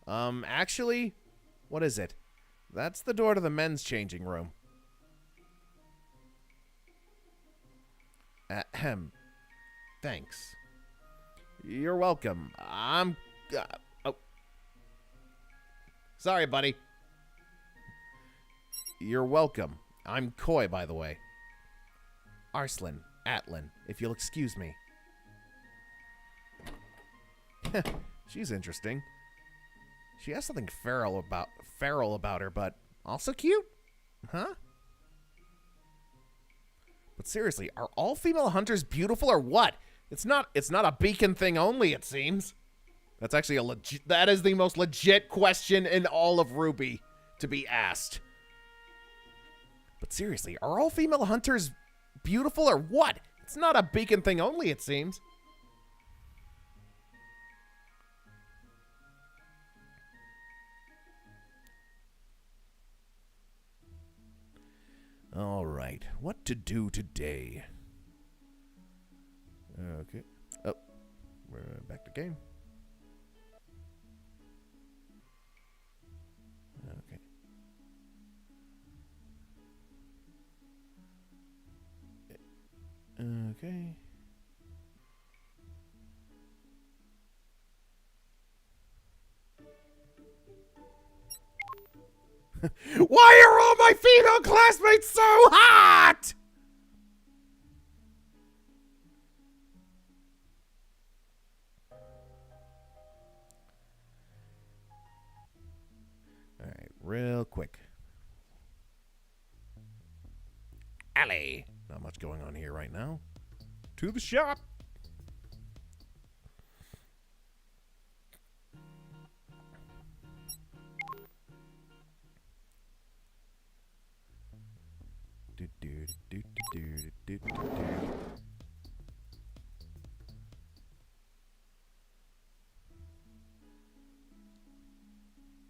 Actually, what is it? That's the door to the men's changing room. Ahem. Thanks. You're welcome. Oh. Sorry, buddy. You're welcome. I'm Koy, by the way. Arslan, Atlan, if you'll excuse me. She's interesting. She has something feral about her, but also cute? Huh? But seriously, are all female hunters beautiful or what? It's not a Beacon thing only, it seems. That's actually that is the most legit question in all of RWBY to be asked. But seriously, are all female hunters beautiful or what? It's not a Beacon thing only, it seems. All right, what to do today? Okay. Oh, we're back to game. Okay. Okay. Why are all my female classmates so hot? All right, real quick. Alley. Not much going on here right now. To the shop.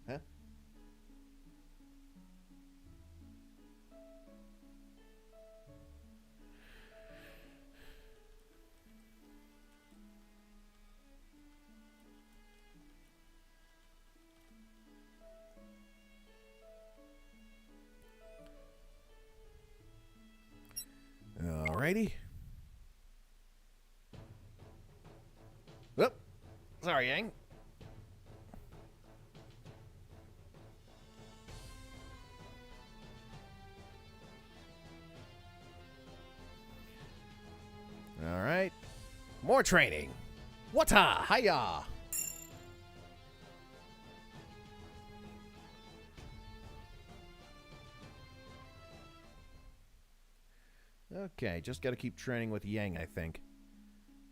Huh? Alrighty. Whoop. Sorry, Yang. More training. Wata! Hiya! Okay, just gotta keep training with Yang, I think.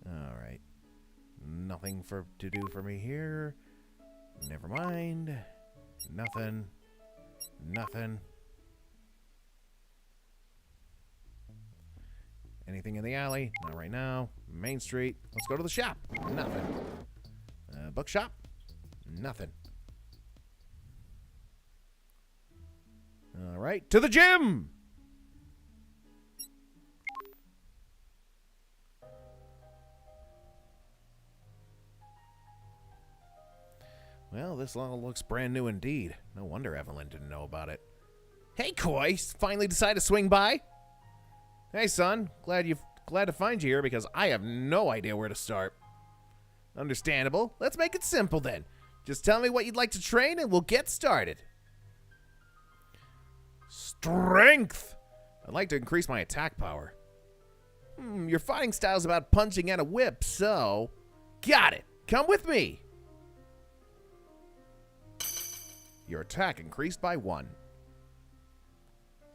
Alright. Nothing to do for me here. Never mind. Nothing. Nothing. Anything in the alley? Not right now. Main Street. Let's go to the shop. Nothing. Bookshop? Nothing. Alright, to the gym! Well, this all looks brand new indeed. No wonder Evelyn didn't know about it. Hey, Koy! Finally decided to swing by? Hey, son. Glad to find you here because I have no idea where to start. Understandable. Let's make it simple then. Just tell me what you'd like to train and we'll get started. Strength! I'd like to increase my attack power. Your fighting style's about punching and a whip, so... Got it! Come with me! Your attack increased by 1.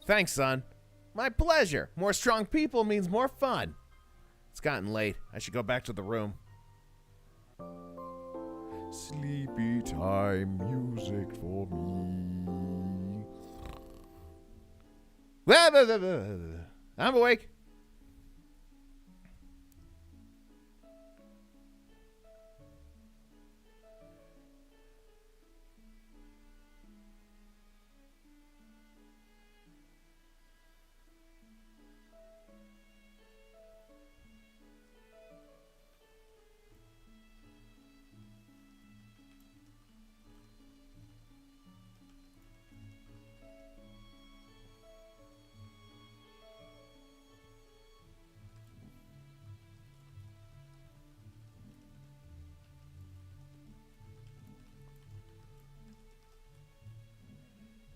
Thanks, son. My pleasure. More strong people means more fun. It's gotten late. I should go back to the room. Sleepy time music for me. I'm awake.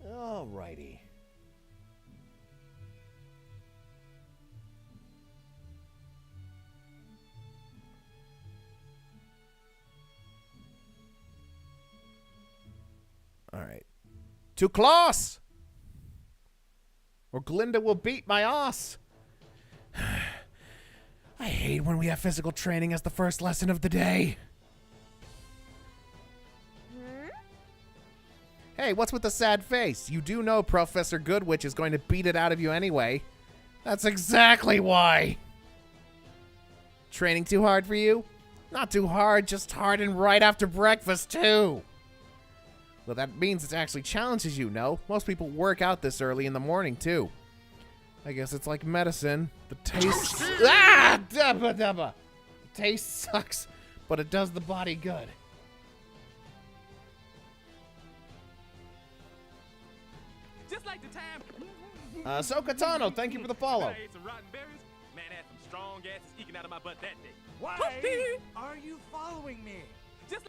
Alrighty. Alright. To class! Or Glinda will beat my ass. I hate when we have physical training as the first lesson of the day. Hey, what's with the sad face? You do know Professor Goodwitch is going to beat it out of you anyway. That's exactly why. Training too hard for you? Not too hard, just hard and right after breakfast, too. Well, that means it actually challenges you, no? Most people work out this early in the morning, too. I guess it's like medicine. The taste... Ah! Dubba dubba! The taste sucks, but it does the body good. Just like the time. Sokatano, thank you for the follow. I ate some rotten berries. Man, I had some strong asses eking out of my butt that day. Why are you following me? Just.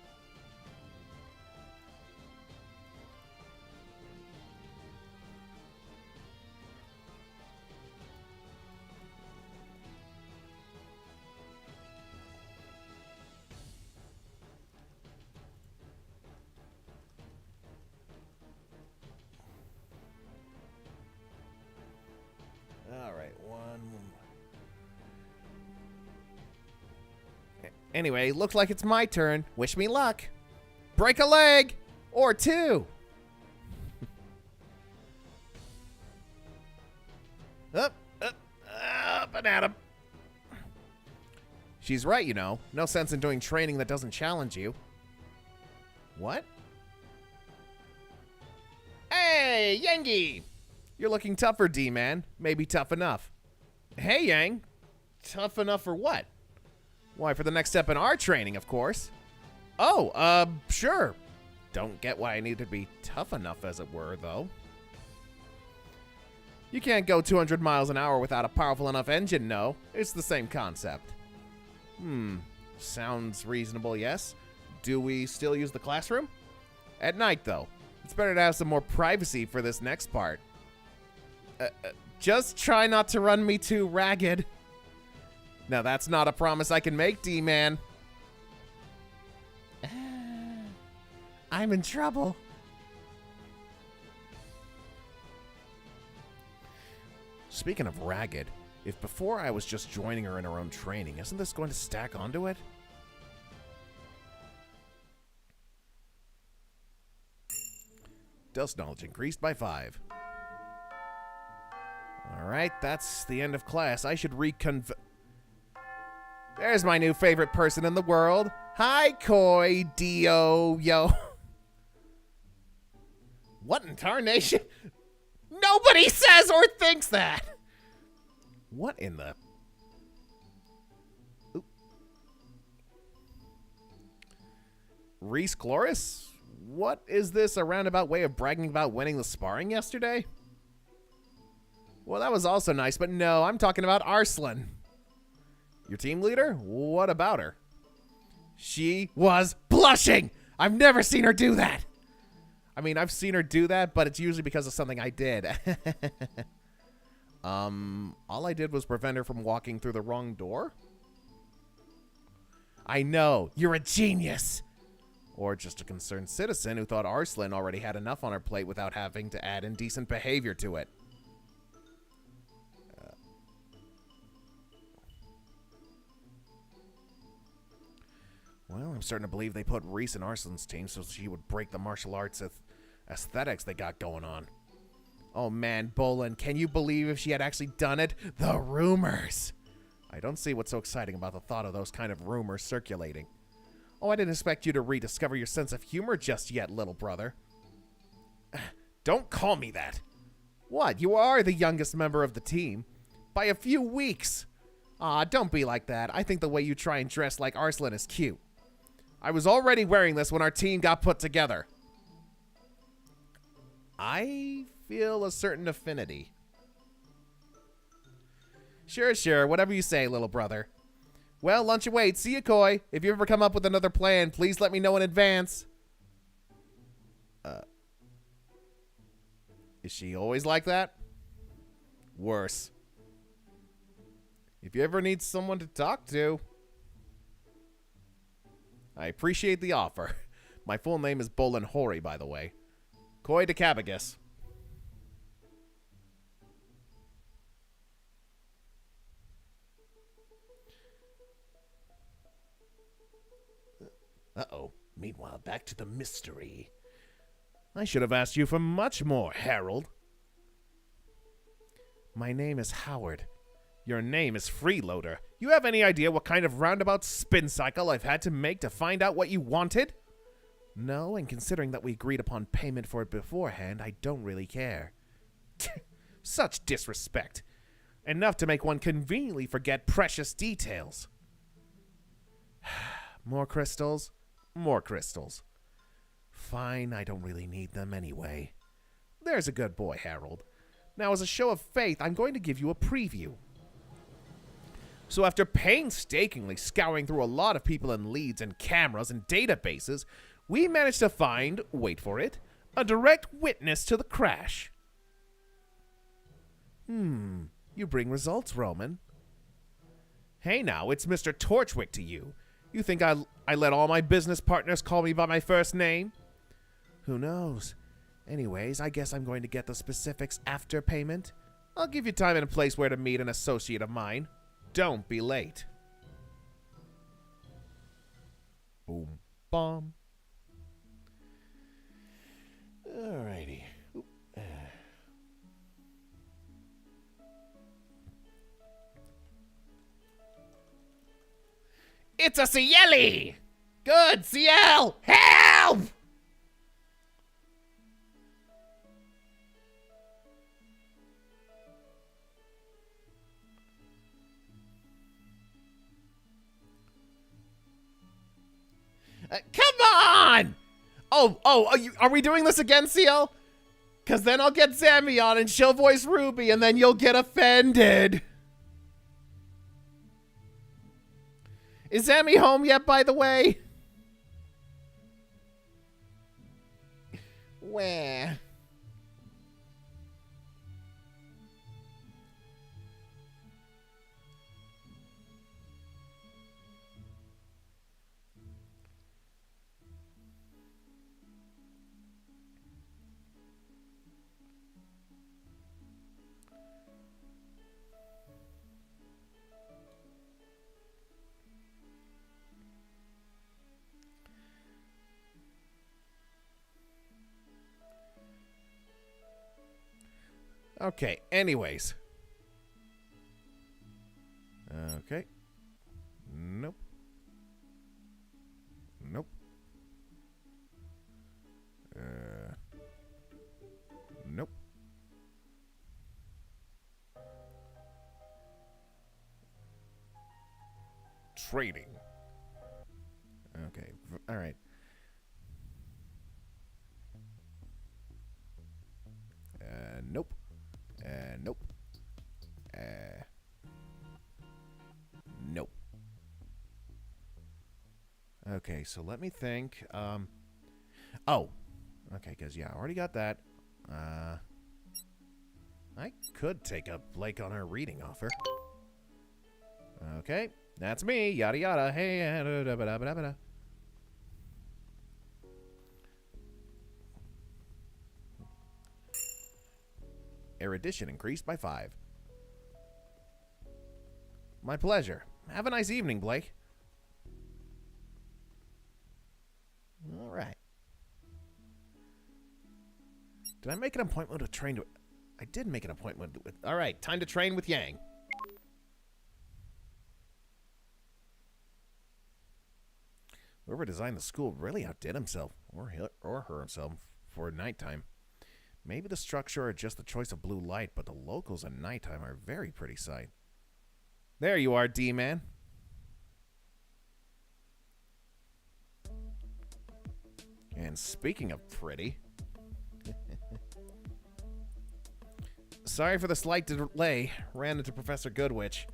Alright, one. Anyway, looks like it's my turn. Wish me luck. Break a leg! Or 2! Up and at him. She's right, you know. No sense in doing training that doesn't challenge you. What? Hey, Yangi! You're looking tougher, D-Man. Maybe tough enough. Hey, Yang. Tough enough for what? Why, for the next step in our training, of course. Oh, sure. Don't get why I need to be tough enough, as it were, though. You can't go 200 miles an hour without a powerful enough engine, no. It's the same concept. Sounds reasonable, yes. Do we still use the classroom? At night, though. It's better to have some more privacy for this next part. Just try not to run me too ragged. Now that's not a promise I can make, D-Man. I'm in trouble. Speaking of ragged, if before I was just joining her in her own training, isn't this going to stack onto it? Dust knowledge increased by 5. Alright, that's the end of class. I should There's my new favorite person in the world. Hi, Koy, Dio, yo. What in tarnation? Nobody says or thinks that! What in the... Oop. Reese Chloris? What is this, a roundabout way of bragging about winning the sparring yesterday? Well, that was also nice, but no, I'm talking about Arslan. Your team leader? What about her? She was blushing! I've never seen her do that! I mean, I've seen her do that, but it's usually because of something I did. All I did was prevent her from walking through the wrong door? I know, you're a genius! Or just a concerned citizen who thought Arslan already had enough on her plate without having to add indecent behavior to it. Well, I'm starting to believe they put Reese in Arslan's team so she would break the martial arts aesthetics they got going on. Oh man, Bolin, can you believe if she had actually done it? The rumors! I don't see what's so exciting about the thought of those kind of rumors circulating. Oh, I didn't expect you to rediscover your sense of humor just yet, little brother. Don't call me that. What, you are the youngest member of the team. By a few weeks. Aw, don't be like that. I think the way you try and dress like Arslan is cute. I was already wearing this when our team got put together. I feel a certain affinity. Sure, whatever you say, little brother. Well, lunch awaits. See you, Koy. If you ever come up with another plan, please let me know in advance. Is she always like that? Worse. If you ever need someone to talk to... I appreciate the offer. My full name is Bolin Hori, by the way. Koy DeCabagus. Uh-oh. Meanwhile, back to the mystery. I should have asked you for much more, Harold. My name is Howard. Your name is Freeloader. You have any idea what kind of roundabout spin cycle I've had to make to find out what you wanted? No, and considering that we agreed upon payment for it beforehand, I don't really care. Such disrespect. Enough to make one conveniently forget precious details. More crystals? More crystals. Fine, I don't really need them anyway. There's a good boy, Harold. Now, as a show of faith, I'm going to give you a preview. So after painstakingly scouring through a lot of people and leads and cameras and databases, we managed to find, wait for it, a direct witness to the crash. You bring results, Roman. Hey now, it's Mr. Torchwick to you. You think I let all my business partners call me by my first name? Who knows? Anyways, I guess I'm going to get the specifics after payment. I'll give you time and a place where to meet an associate of mine. Don't be late. Boom, bomb. Alrighty. It's a Cieli! Good, Ciel! Help! Come on! Are we doing this again, Ciel? Because then I'll get Zammy on and she'll voice Ruby and then you'll get offended. Is Zammy home yet, by the way? Where? Okay, anyways. Okay. Nope. Nope. Nope. Trading. Okay, all right. Nope. Nope. Nope. Okay, so let me think. Oh. Okay, because, yeah, I already got that. I could take up Blake on her reading offer. Okay, that's me. Yada yada. Hey, da ba da ba da ba da. Erudition increased by 5. My pleasure. Have a nice evening, Blake. All right. Did I make an appointment to train to... I did make an appointment with... All right, time to train with Yang. Whoever designed the school really outdid himself, or her himself, for nighttime. Maybe the structure or just the choice of blue light, but the locals at nighttime are a very pretty sight. There you are, D-Man. And speaking of pretty... Sorry for the slight delay. Ran into Professor Goodwitch.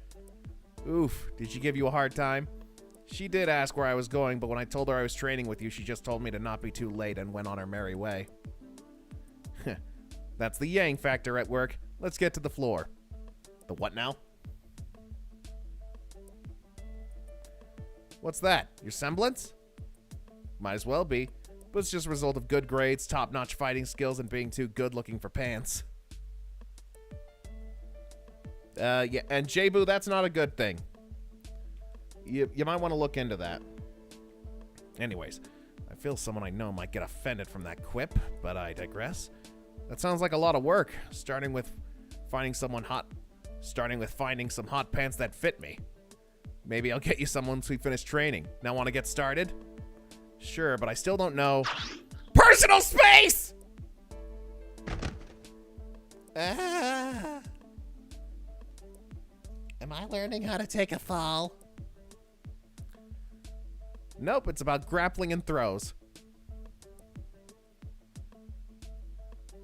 Oof, did she give you a hard time? She did ask where I was going, but when I told her I was training with you, she just told me to not be too late and went on her merry way. That's the Yang factor at work. Let's get to the floor. The what now? What's that? Your semblance? Might as well be, but it's just a result of good grades, top-notch fighting skills, and being too good-looking for pants. Yeah, and J-Boo, that's not a good thing. You might want to look into that. Anyways, I feel someone I know might get offended from that quip, but I digress. That sounds like a lot of work, starting with finding some hot pants that fit me. Maybe I'll get you some once we finish training. Now want to get started? Sure, but I still don't know. Personal space! Am I learning how to take a fall? Nope, it's about grappling and throws.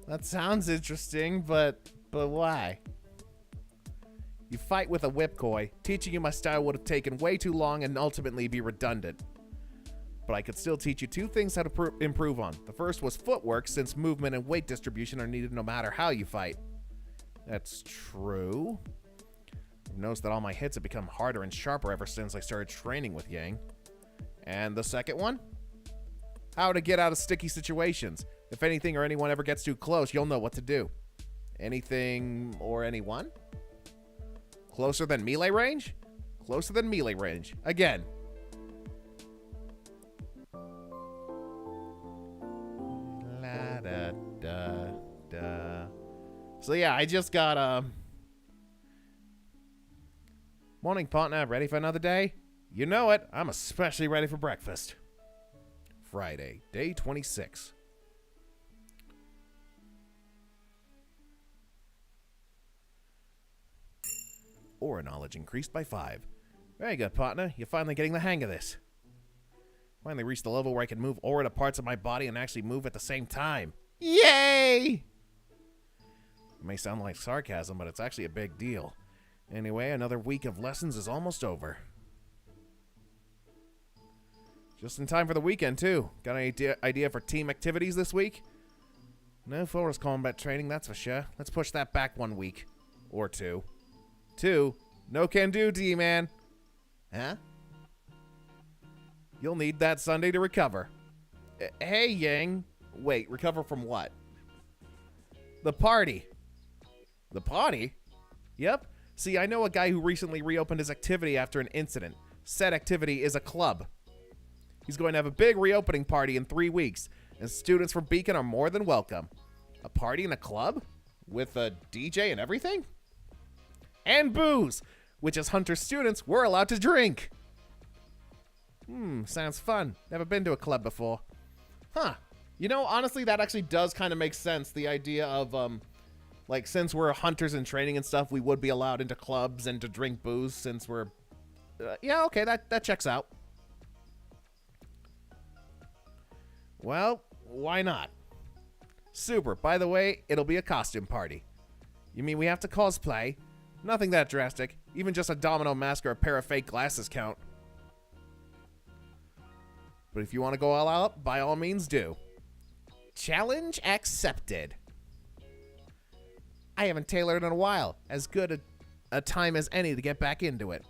That sounds interesting, but why? You fight with a whip, Koy. Teaching you my style would have taken way too long and ultimately be redundant. But I could still teach you 2 things how to improve on. The first was footwork, since movement and weight distribution are needed no matter how you fight. That's true. I've noticed that all my hits have become harder and sharper ever since I started training with Yang. And the second one? How to get out of sticky situations. If anything or anyone ever gets too close, you'll know what to do. Anything or anyone? Closer than melee range? Closer than melee range. Again. La da da da. So yeah, I just got morning, partner. Ready for another day? You know it. I'm especially ready for breakfast. Friday, day 26. Aura knowledge increased by 5. Very good, partner. You're finally getting the hang of this. Finally reached the level where I can move aura to parts of my body and actually move at the same time. Yay! It may sound like sarcasm, but it's actually a big deal. Anyway, another week of lessons is almost over. Just in time for the weekend, too. Got any idea for team activities this week? No forest combat training, that's for sure. Let's push that back 1 week. Or 2. 2. No can do, D-Man. Huh? You'll need that Sunday to recover. Hey, Yang. Wait, recover from what? The party. The party? Yep. See, I know a guy who recently reopened his activity after an incident. Said activity is a club. He's going to have a big reopening party in 3 weeks, and students from Beacon are more than welcome. A party in a club? With a DJ and everything? And booze, which as Hunter students, we're allowed to drink. Sounds fun. Never been to a club before. Huh. You know, honestly, that actually does kind of make sense. The idea of, like, since we're hunters in training and stuff, we would be allowed into clubs and to drink booze since we're... yeah, okay, that checks out. Well, why not? Super. By the way, it'll be a costume party. You mean we have to cosplay? Nothing that drastic. Even just a domino mask or a pair of fake glasses count. But if you want to go all out, by all means do. Challenge accepted. I haven't tailored in a while. As good a time as any to get back into it.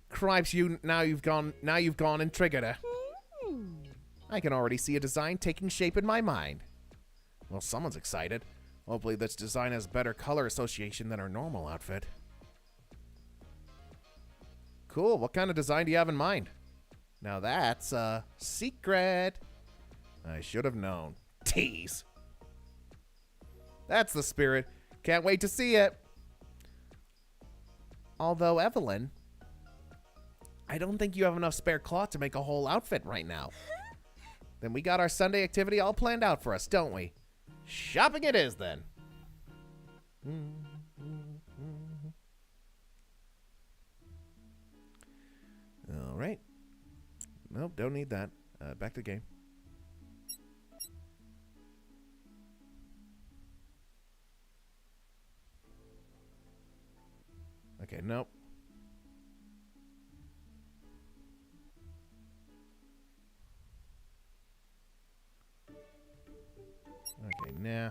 Cripes, now you've gone and triggered her. I can already see a design taking shape in my mind. Well, someone's excited. Hopefully this design has better color association than our normal outfit. Cool, what kind of design do you have in mind? Now that's a secret. I should have known. Tease. That's the spirit. Can't wait to see it. Although, Evelyn, I don't think you have enough spare cloth to make a whole outfit right now. Then we got our Sunday activity all planned out for us, don't we? Shopping it is, then. All right. Nope, don't need that. Back to the game. Okay, nope. Okay, nah.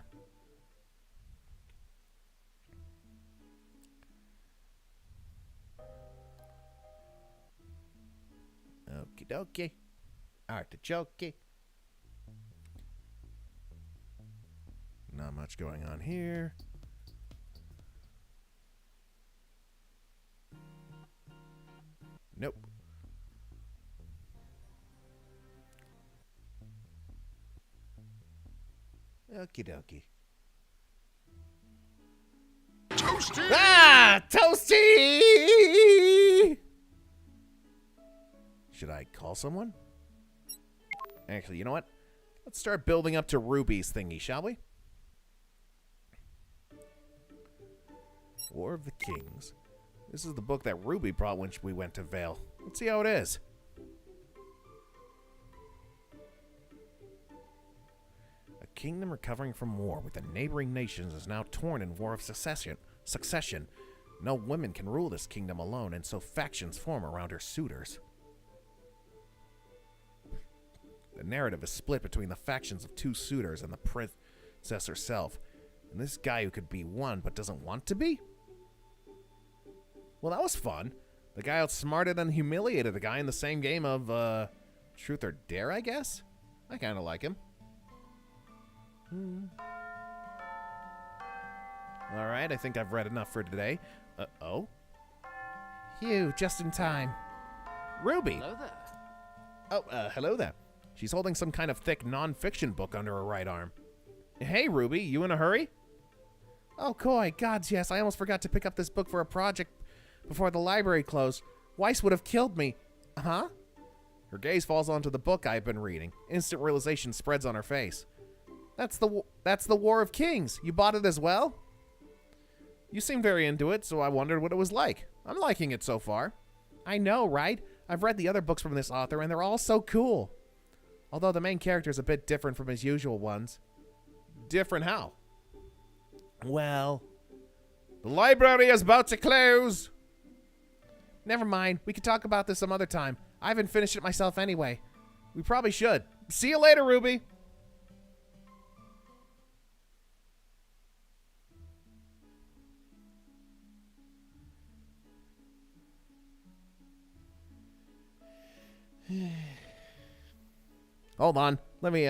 Okie dokie. Artichoke. Not much going on here. Nope. Okie dokie. Toasty! Ah! Toasty! Should I call someone? Actually, you know what? Let's start building up to Ruby's thingy, shall we? War of the Kings. This is the book that Ruby brought when we went to Vale. Let's see how it is. A kingdom recovering from war with the neighboring nations is now torn in war of succession. No women can rule this kingdom alone, and so factions form around her suitors. The narrative is split between the factions of two suitors and the princess herself. And this guy who could be one but doesn't want to be? Well, that was fun. The guy outsmarted and humiliated the guy in the same game of, Truth or Dare, I guess? I kind of like him. Alright, I think I've read enough for today. Oh? Hugh, just in time. Ruby! Hello there. Oh, hello there. She's holding some kind of thick non-fiction book under her right arm. Hey, Ruby, you in a hurry? Oh, Koy, gods, yes, I almost forgot to pick up this book for a project before the library closed. Weiss would have killed me. Huh? Her gaze falls onto the book I've been reading. Instant realization spreads on her face. That's the War of Kings. You bought it as well? You seem very into it, so I wondered what it was like. I'm liking it so far. I know, right? I've read the other books from this author, and they're all so cool. Although the main character is a bit different from his usual ones. Different how? Well, the library is about to close. Never mind. We can talk about this some other time. I haven't finished it myself anyway. We probably should. See you later, Ruby. Hold on. Let me,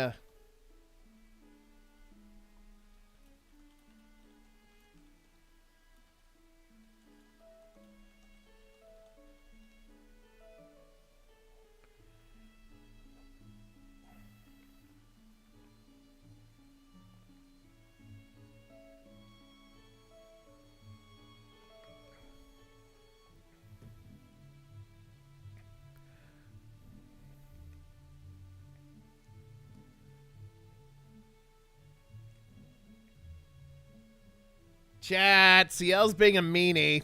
Chat, CL's being a meanie.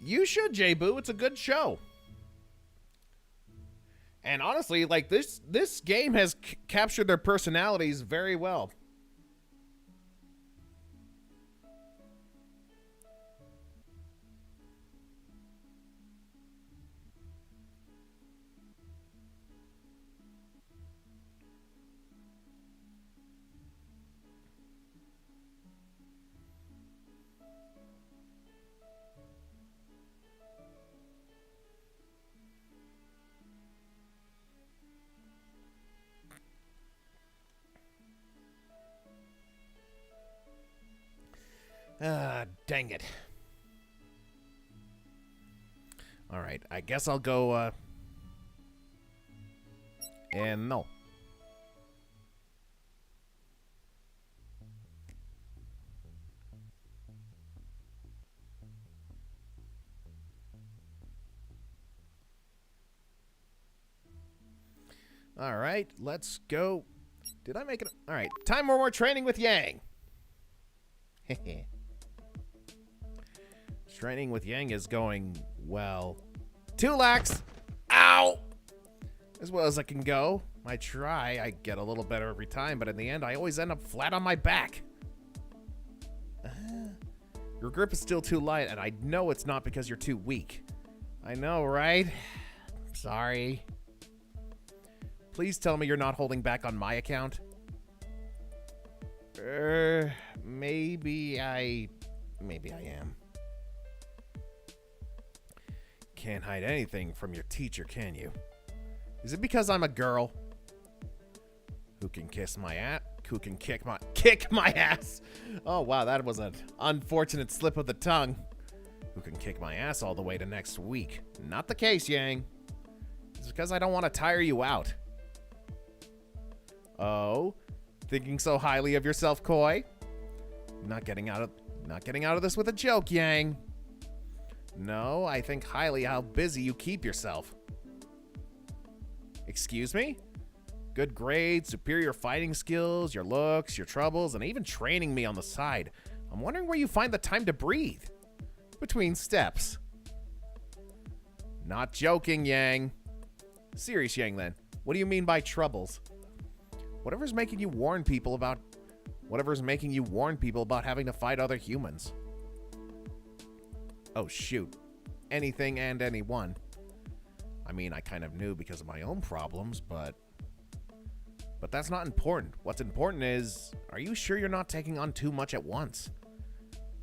You should, J-Boo. It's a good show. And honestly, like, this game has captured their personalities very well. Dang it. All right, I guess I'll go, and no. All right, let's go. Did I make it? All right, time for more training with Yang. Training with Yang is going well. 2 lakhs. Ow! As well as I can go. I try. I get a little better every time, but in the end, I always end up flat on my back. Your grip is still too light, and I know it's not because you're too weak. I know, right? Sorry. Please tell me you're not holding back on my account. Maybe I am. Can't hide anything from your teacher, can you? Is it because I'm a girl? Who can kiss my ass? Who can kick my ass? Oh wow, that was an unfortunate slip of the tongue. Who can kick my ass all the way to next week? Not the case, Yang. It's because I don't want to tire you out. Oh, thinking so highly of yourself, Koy? Not getting out of this with a joke, Yang. No, I think highly how busy you keep yourself. Excuse me? Good grades, superior fighting skills, your looks, your troubles, and even training me on the side. I'm wondering where you find the time to breathe. Between steps. Not joking, Yang. Serious, Yang, then. What do you mean by troubles? Whatever's making you warn people about having to fight other humans. Oh, shoot. Anything and anyone. I mean, I kind of knew because of my own problems, but that's not important. What's important is, are you sure you're not taking on too much at once?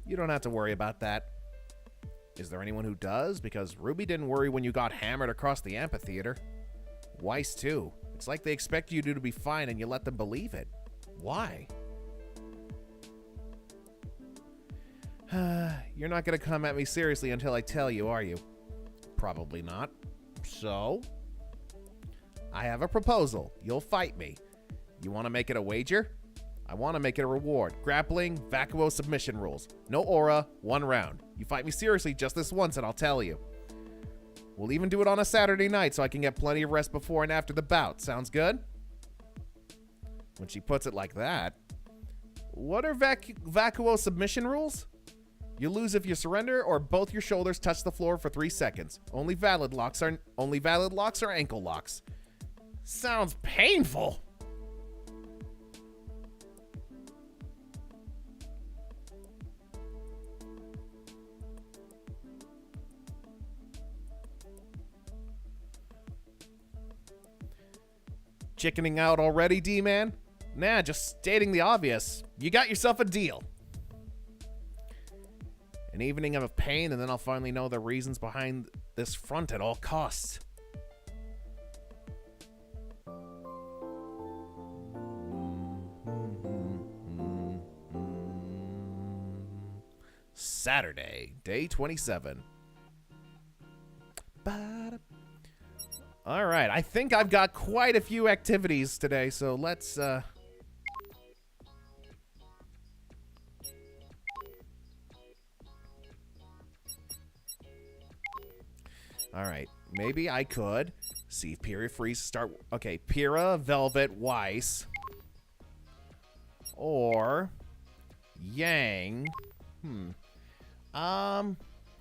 You don't have to worry about that. Is there anyone who does? Because Ruby didn't worry when you got hammered across the amphitheater. Weiss, too. It's like they expect you to be fine and you let them believe it. Why? You're not going to come at me seriously until I tell you, are you? Probably not. So, I have a proposal. You'll fight me. You want to make it a wager? I want to make it a reward. Grappling, vacuo submission rules. No aura, 1 round. You fight me seriously just this once and I'll tell you. We'll even do it on a Saturday night so I can get plenty of rest before and after the bout. Sounds good? When she puts it like that. What are vacuo submission rules? You lose if you surrender or both your shoulders touch the floor for 3 seconds. Only valid locks are ankle locks. Sounds painful. Chickening out already, D-Man? Nah, just stating the obvious. You got yourself a deal. An evening of pain, and then I'll finally know the reasons behind this front at all costs. Saturday, day 27. All right, I think I've got quite a few activities today, so let's all right, maybe I could See if Pyrrha freeze start. Okay, Pyrrha, Velvet, Weiss. Or Yang.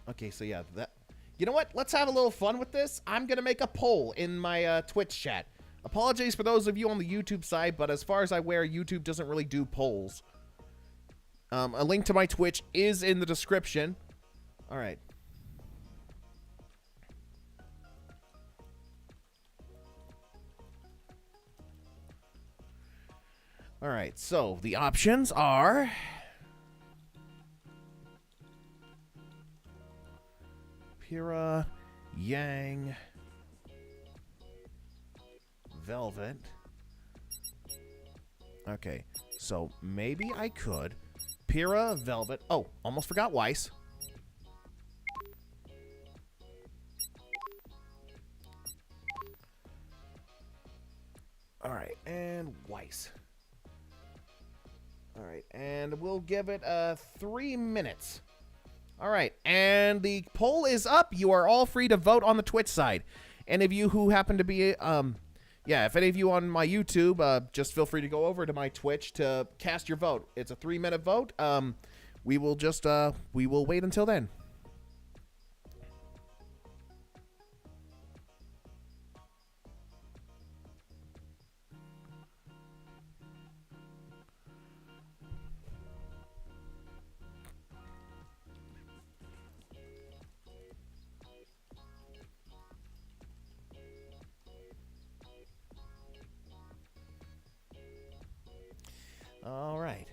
Okay, so yeah, that. You know what? Let's have a little fun with this. I'm gonna make a poll in my Twitch chat. Apologies for those of you on the YouTube side, but as far as I'm aware, YouTube doesn't really do polls. A link to my Twitch is in the description. All right. All right, so the options are Pyrrha, Yang, Velvet. Okay, so maybe I could Pyrrha, Velvet. Oh, almost forgot Weiss. All right, and Weiss. All right, and we'll give it 3 minutes. All right, and the poll is up. You are all free to vote on the Twitch side. Any of you who happen to be, if any of you on my YouTube, just feel free to go over to my Twitch to cast your vote. It's a 3-minute vote. We will just, we will wait until then. All right.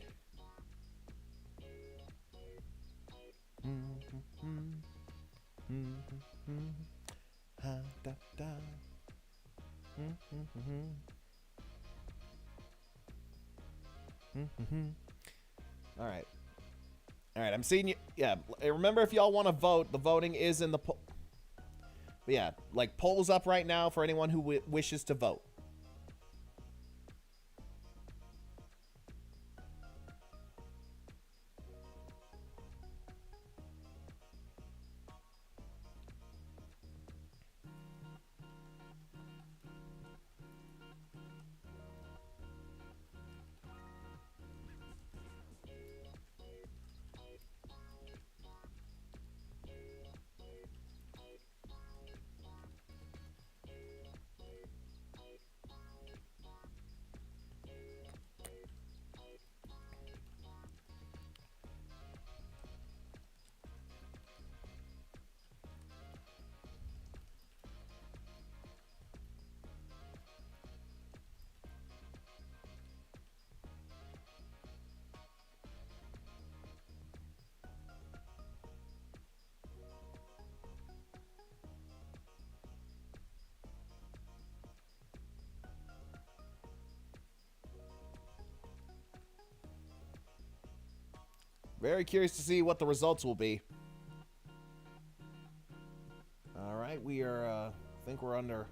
All right. All right, I'm seeing you. Yeah, remember if y'all want to vote, the voting is in the poll. But yeah, like polls up right now for anyone who wishes to vote. Very curious to see what the results will be. All right, we are, I think we're under.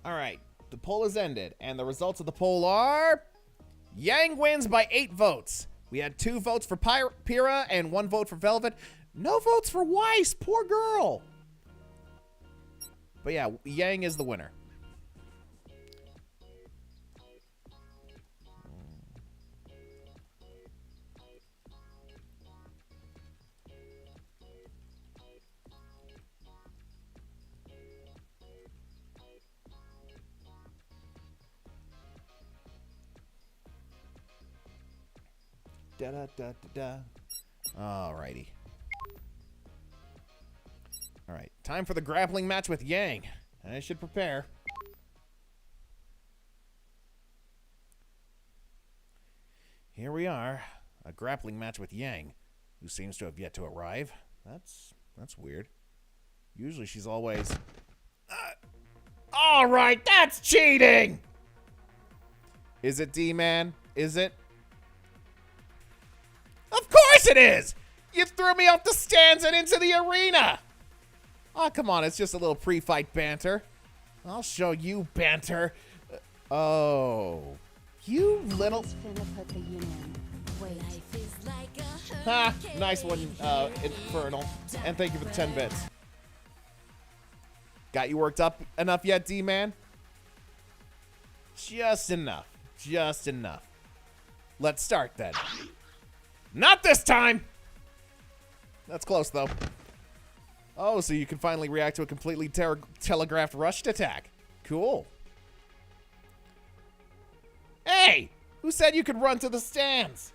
All right, the poll has ended, and the results of the poll are Yang wins by 8 votes. We had 2 votes for Pyrrha and 1 vote for Velvet. No votes for Weiss, poor girl. But yeah, Yang is the winner. Alrighty. Alright, time for the grappling match with Yang. I should prepare. here we are. A grappling match with Yang, who seems to have yet to arrive. That's weird. Usually she's always... all right, that's cheating! Is it, D-Man? Is it? Of course it is! You threw me off the stands and into the arena! Oh, come on, it's just a little pre-fight banter. I'll show you banter. Oh. You little... Ha! Nice one, Infernal. And thank you for the 10 bits. Got you worked up enough yet, D-Man? Just enough. Just enough. Let's start then. Not this time! That's close, though. Oh, so you can finally react to a completely telegraphed rushed attack. Cool. Hey! Who said you could run to the stands?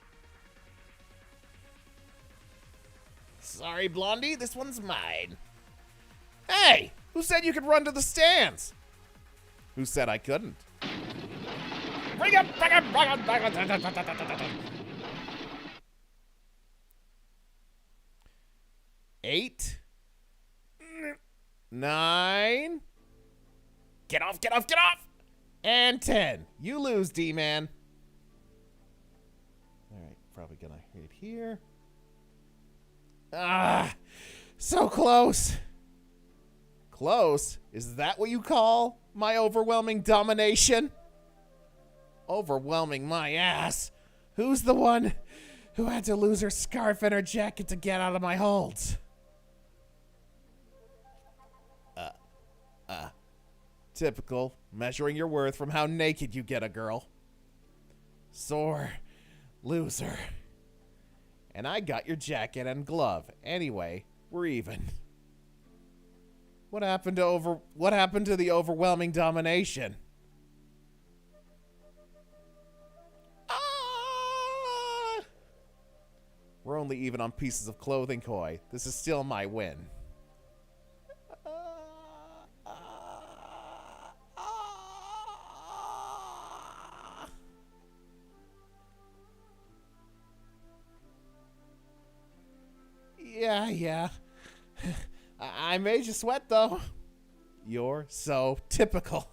Sorry, Blondie, this one's mine. Hey! Who said you could run to the stands? Who said I couldn't? Bring up! 8, 9. Get off, get off, get off! And 10. You lose, D-Man. Alright, probably gonna hit here. Ah! So close! Close? Is that what you call my overwhelming domination? Overwhelming my ass. Who's the one who had to lose her scarf and her jacket to get out of my holds? Typical. Measuring your worth from how naked you get a girl. Sore loser. And I got your jacket and glove. Anyway, we're even. What happened to the overwhelming domination? Ah! We're only even on pieces of clothing, Koy. This is still my win. Yeah. I made you sweat, though. You're so typical.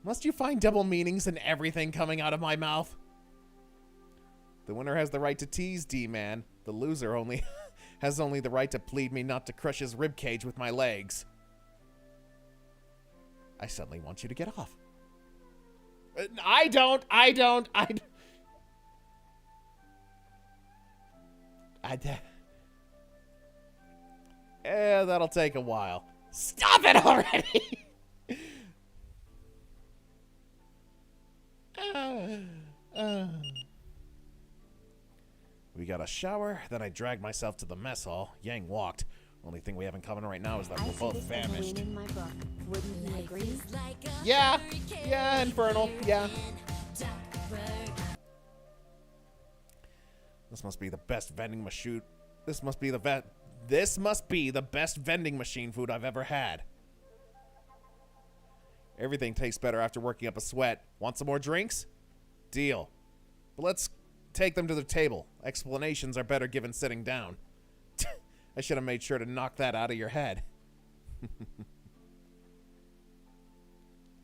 Must you find double meanings in everything coming out of my mouth? The winner has the right to tease D-Man. The loser has only the right to plead me not to crush his ribcage with my legs. I suddenly want you to get off. I don't. That'll take a while. Stop it already! We got a shower, then I dragged myself to the mess hall. Yang walked. Only thing we have in common right now is that we're both famished. In my book. Wouldn't you agree? Yeah, Infernal, yeah. This must be the best vending machine. This must be the best vending machine food I've ever had. Everything tastes better after working up a sweat. Want some more drinks? Deal. But let's take them to the table. Explanations are better given sitting down. I should have made sure to knock that out of your head.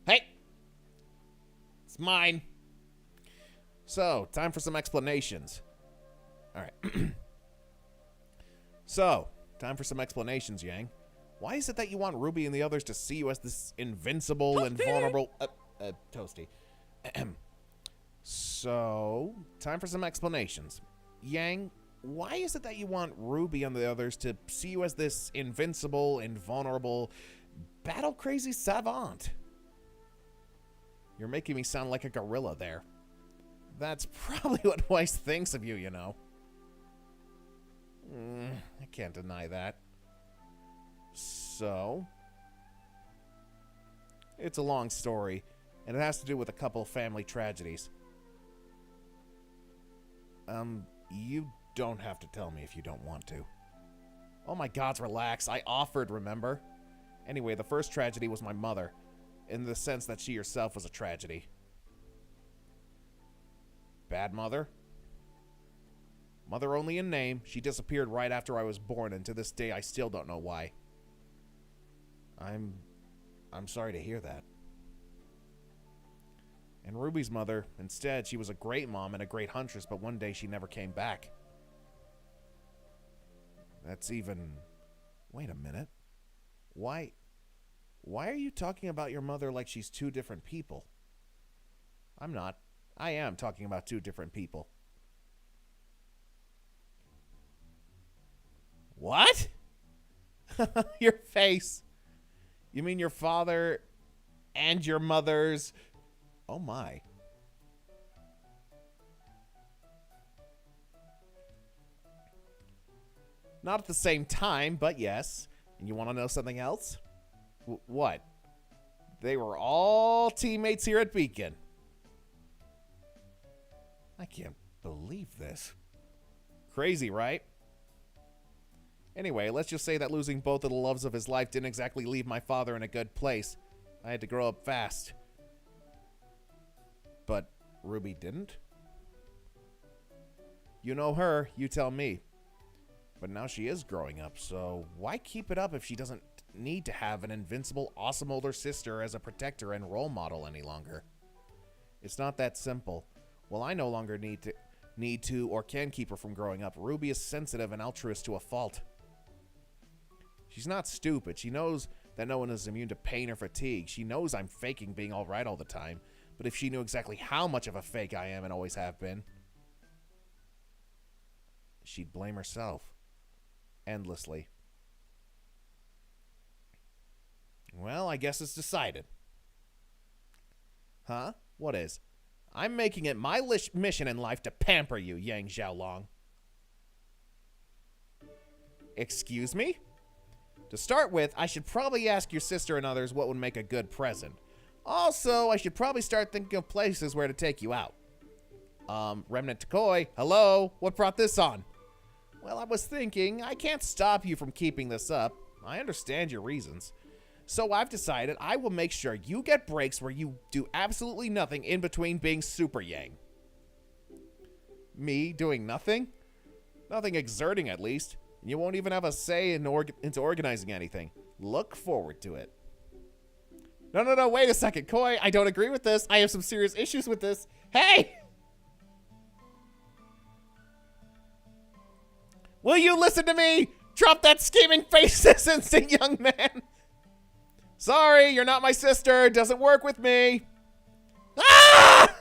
Hey! It's mine. So, time for some explanations. Alright. So, time for some explanations, Yang. Why is it that you want Ruby and the others to see you as this invincible and vulnerable... Toasty. So, time for some explanations. Yang, why is it that you want Ruby and the others to see you as this invincible, invulnerable, battle-crazy savant? You're making me sound like a gorilla there. That's probably what Weiss thinks of you, you know. I can't deny that. So, it's a long story, and it has to do with a couple family tragedies. You don't have to tell me if you don't want to. Oh my God, relax. I offered, remember? Anyway, the first tragedy was my mother, in the sense that she herself was a tragedy. Bad mother? Mother only in name. She disappeared right after I was born, and to this day I still don't know why. I'm sorry to hear that. And Ruby's mother, instead, she was a great mom and a great huntress, but one day she never came back. That's even... Wait a minute. Why are you talking about your mother like she's two different people? I'm not. I am talking about two different people. What? Your face. You mean your father and your mother's... Oh my. Not at the same time, but yes. And you want to know something else? What? They were all teammates here at Beacon. I can't believe this. Crazy, right? Anyway, let's just say that losing both of the loves of his life didn't exactly leave my father in a good place. I had to grow up fast. But Ruby didn't? You know her, you tell me. But now she is growing up, so why keep it up if she doesn't need to have an invincible, awesome older sister as a protector and role model any longer? It's not that simple. Well, I no longer need to or can keep her from growing up. Ruby is sensitive and altruist to a fault. She's not stupid. She knows that no one is immune to pain or fatigue. She knows I'm faking being alright all the time. But if she knew exactly how much of a fake I am and always have been, she'd blame herself. Endlessly. Well, I guess it's decided. Huh? What is? I'm making it my mission in life to pamper you, Yang Xiaolong. Excuse me? To start with, I should probably ask your sister and others what would make a good present. Also, I should probably start thinking of places where to take you out. Remnant to Koy, hello? What brought this on? Well, I was thinking, I can't stop you from keeping this up. I understand your reasons. So I've decided I will make sure you get breaks where you do absolutely nothing in between being Super Yang. Me doing nothing? Nothing exerting, at least. You won't even have a say into organizing anything. Look forward to it. No, wait a second, Koy. I don't agree with this. I have some serious issues with this. Hey! Will you listen to me? Drop that scheming faceless instant, young man. Sorry, you're not my sister. It doesn't work with me. Ah!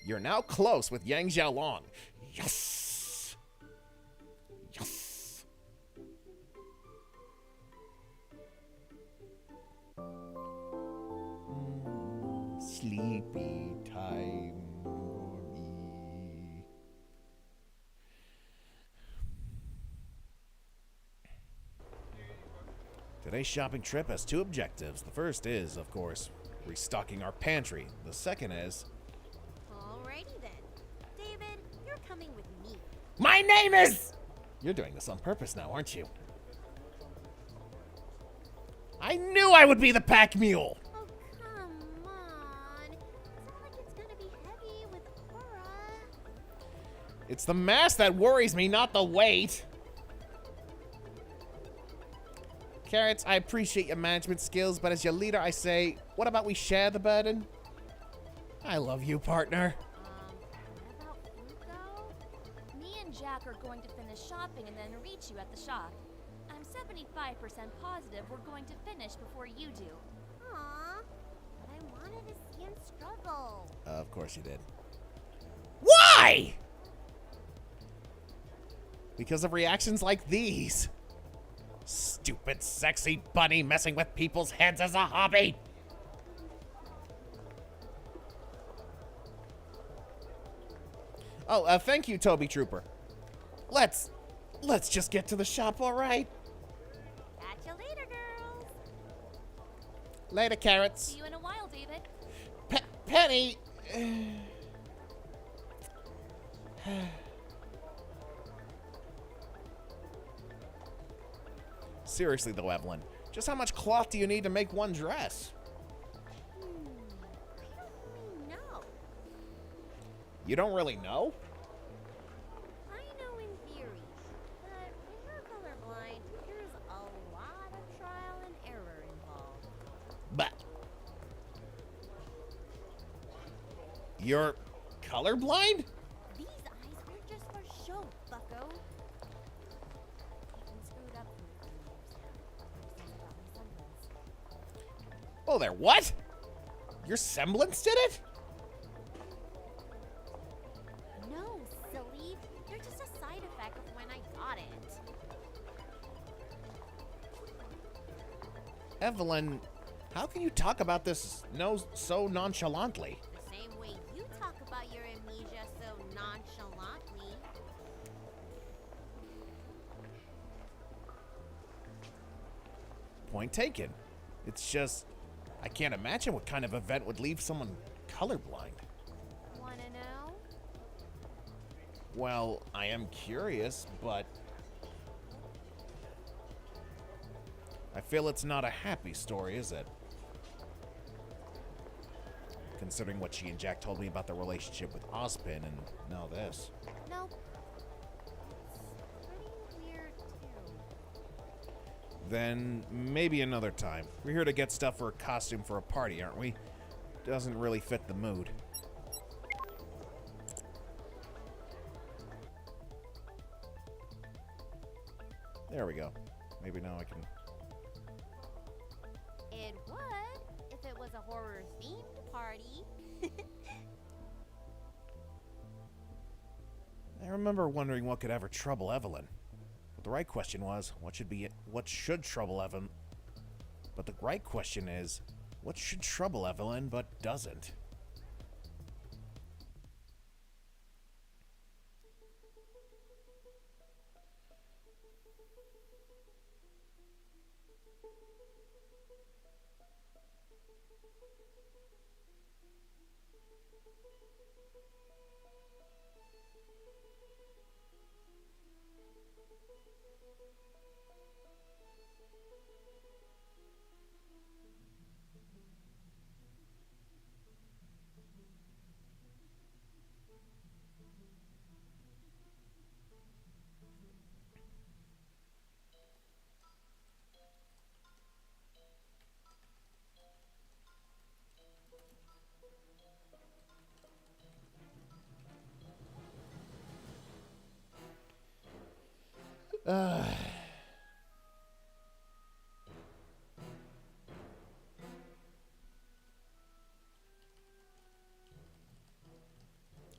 You're now close with Yang Xiaolong. Yes! Yes! Sleepy time for me. Today's shopping trip has two objectives. The first is, of course, restocking our pantry. The second is... Alrighty then. David, you're coming with me. My name is... You're doing this on purpose now, aren't you? I knew I would be the pack mule! Oh, come on. It's not like it's gonna be heavy with Aura. It's the mass that worries me, not the weight. Carrots, I appreciate your management skills, but as your leader, I say, what about we share the burden? I love you, partner. What about Fuko? Me and Jack are going to finish shopping and then reach you at the shop. I'm 75% positive we're going to finish before you do. Aw, but I wanted to see him struggle. Of course you did. Why? Because of reactions like these. Stupid, sexy bunny messing with people's heads as a hobby. Oh, thank you, Toby Trooper. Let's just get to the shop, all right? Catch you later, girls. Later, Carrots. See you in a while, David. Penny. Seriously, though, Evelyn, just how much cloth do you need to make one dress? I don't really know. You don't really know? I know in theory, but when you're colorblind, there's a lot of trial and error involved. But you're colorblind? These eyes were just for show, bucko. I've been screwed up for a few years now. Ever since I got my semblance. Oh, there. What? Your semblance did it? No, silly. They're just a side effect of when I got it. Evelyn, how can you talk about this so nonchalantly? The same way you talk about your amnesia so nonchalantly. Point taken. It's just, I can't imagine what kind of event would leave someone colorblind. Wanna know? Well, I am curious, but I feel it's not a happy story, is it? Considering what she and Jack told me about their relationship with Ozpin and now this. Nope. It's pretty weird, too. Then maybe another time. We're here to get stuff for a costume for a party, aren't we? Doesn't really fit the mood. There we go. Maybe now I can... It would, if it was a horror-themed party. I remember wondering what could ever trouble Evelyn. But the right question was, what should trouble Evelyn? But the right question is, what should trouble Evelyn but doesn't?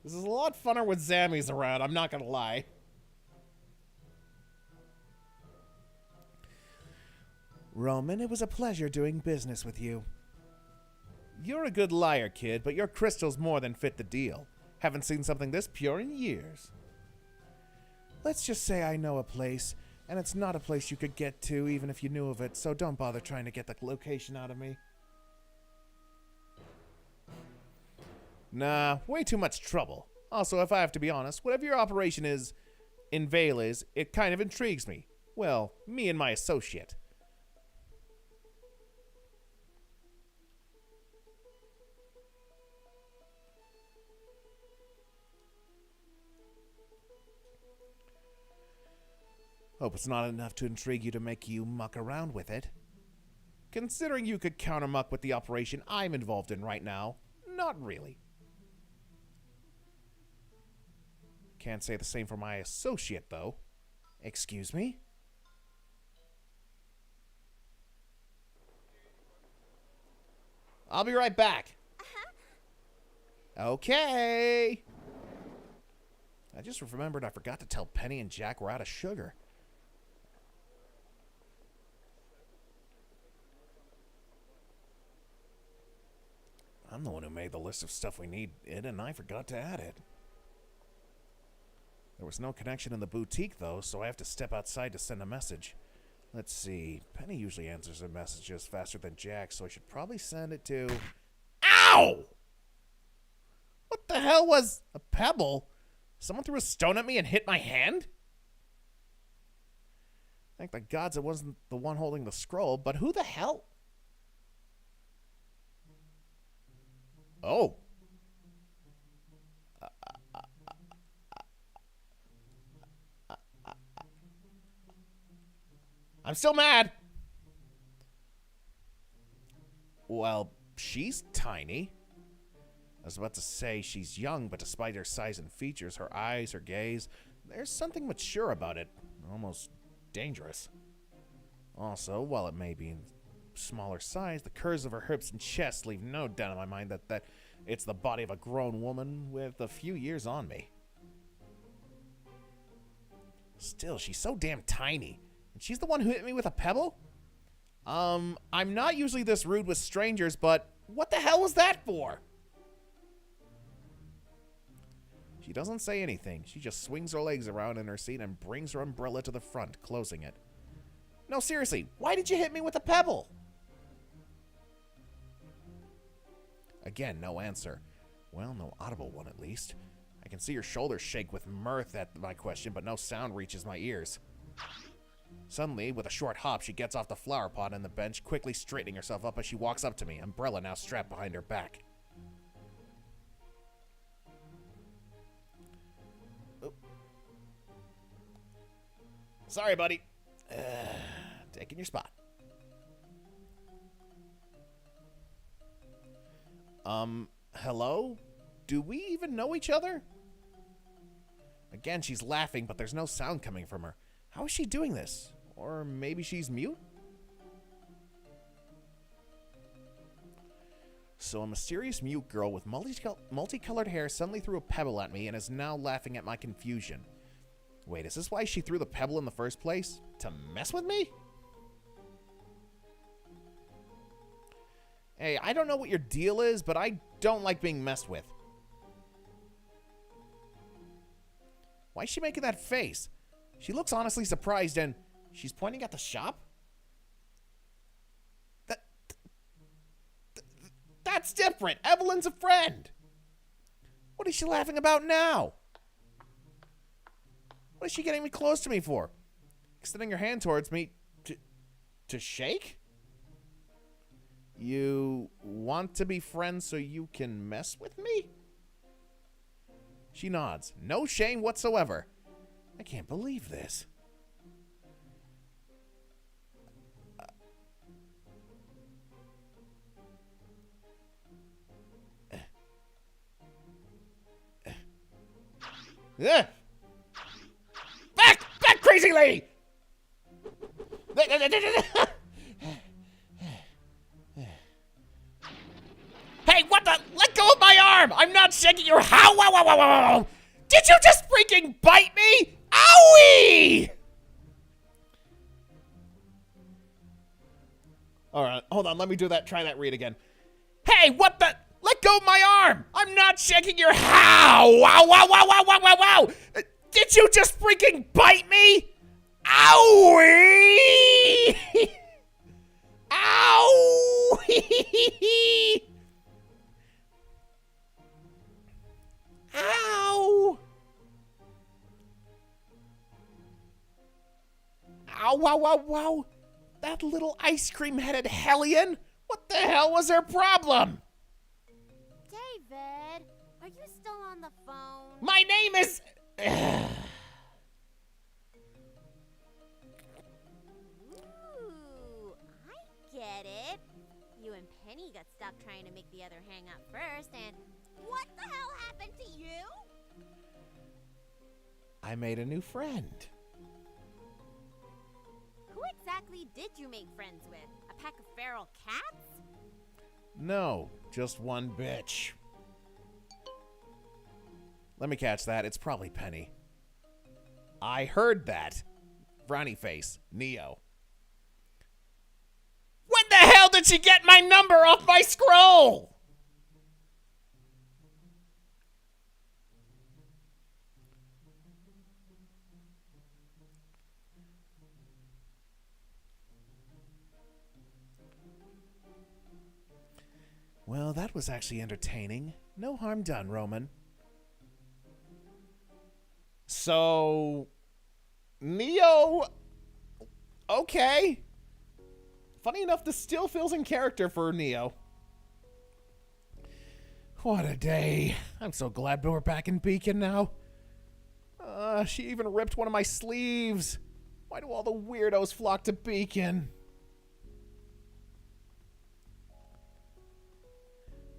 This is a lot funner with Zammy's around, I'm not gonna lie. Roman, it was a pleasure doing business with you. You're a good liar, kid, but your crystals more than fit the deal. Haven't seen something this pure in years. Let's just say I know a place, and it's not a place you could get to even if you knew of it, so don't bother trying to get the location out of me. Nah, way too much trouble. Also, if I have to be honest, whatever your operation is in Vale is, it kind of intrigues me. Well, me and my associate. Hope it's not enough to intrigue you to make you muck around with it. Considering you could counter-muck with the operation I'm involved in right now, not really. Can't say the same for my associate, though. Excuse me? I'll be right back. Okay. I just remembered I forgot to tell Penny and Jack we're out of sugar. I'm the one who made the list of stuff we need in, and I forgot to add it. There was no connection in the boutique, though, so I have to step outside to send a message. Let's see. Penny usually answers her messages faster than Jack, so I should probably send it to... Ow! What the hell was... a pebble? Someone threw a stone at me and hit my hand? Thank the gods it wasn't the one holding the scroll, but who the hell... Oh. I'm still mad. Well, she's tiny. I was about to say she's young, but despite her size and features, her eyes, her gaze, there's something mature about it. Almost dangerous. Also, while it may be in smaller size, the curves of her hips and chest leave no doubt in my mind that it's the body of a grown woman with a few years on me. Still, she's so damn tiny. And she's the one who hit me with a pebble? I'm not usually this rude with strangers, but what the hell was that for? She doesn't say anything. She just swings her legs around in her seat and brings her umbrella to the front, closing it. No, seriously, why did you hit me with a pebble? Again, no answer. Well, no audible one at least. I can see her shoulders shake with mirth at my question, but no sound reaches my ears. Suddenly, with a short hop, she gets off the flower pot on the bench, quickly straightening herself up as she walks up to me, umbrella now strapped behind her back. Oop. Sorry, buddy. Taking your spot. Hello? Do we even know each other? Again, she's laughing, but there's no sound coming from her. How is she doing this? Or maybe she's mute? So a mysterious mute girl with multicolored hair suddenly threw a pebble at me and is now laughing at my confusion. Wait, is this why she threw the pebble in the first place? To mess with me? Hey, I don't know what your deal is, but I don't like being messed with. Why is she making that face? She looks honestly surprised and she's pointing at the shop? That's different. Evelyn's a friend. What is she laughing about now? What is she getting me close to me for? Extending her hand towards me to shake? You want to be friends so you can mess with me? She nods. No shame whatsoever. I can't believe this. Back, crazy lady! Hey, what the? Let go of my arm! I'm not shaking your how? Wow. Did you just freaking bite me? Owie! All right, hold on. Let me do that. Try that read again. Hey, what the? Let go of my arm! I'm not shaking your how? Wow. Did you just freaking bite me? Owie! Ow! Ow! Ow, wow. That little ice cream-headed hellion? What the hell was her problem? David, are you still on the phone? My name is... Ooh, I get it. You and Penny got stuck trying to make the other hang up first, and what the hell happened to you? I made a new friend. Who exactly did you make friends with? A pack of feral cats? No, just one bitch. Let me catch that. It's probably Penny. I heard that. Frowny face. Neo. When the hell did she get my number off my scroll? Well, that was actually entertaining. No harm done, Roman. So, Neo, okay. Funny enough, this still feels in character for Neo. What a day. I'm so glad we're back in Beacon now. She even ripped one of my sleeves. Why do all the weirdos flock to Beacon?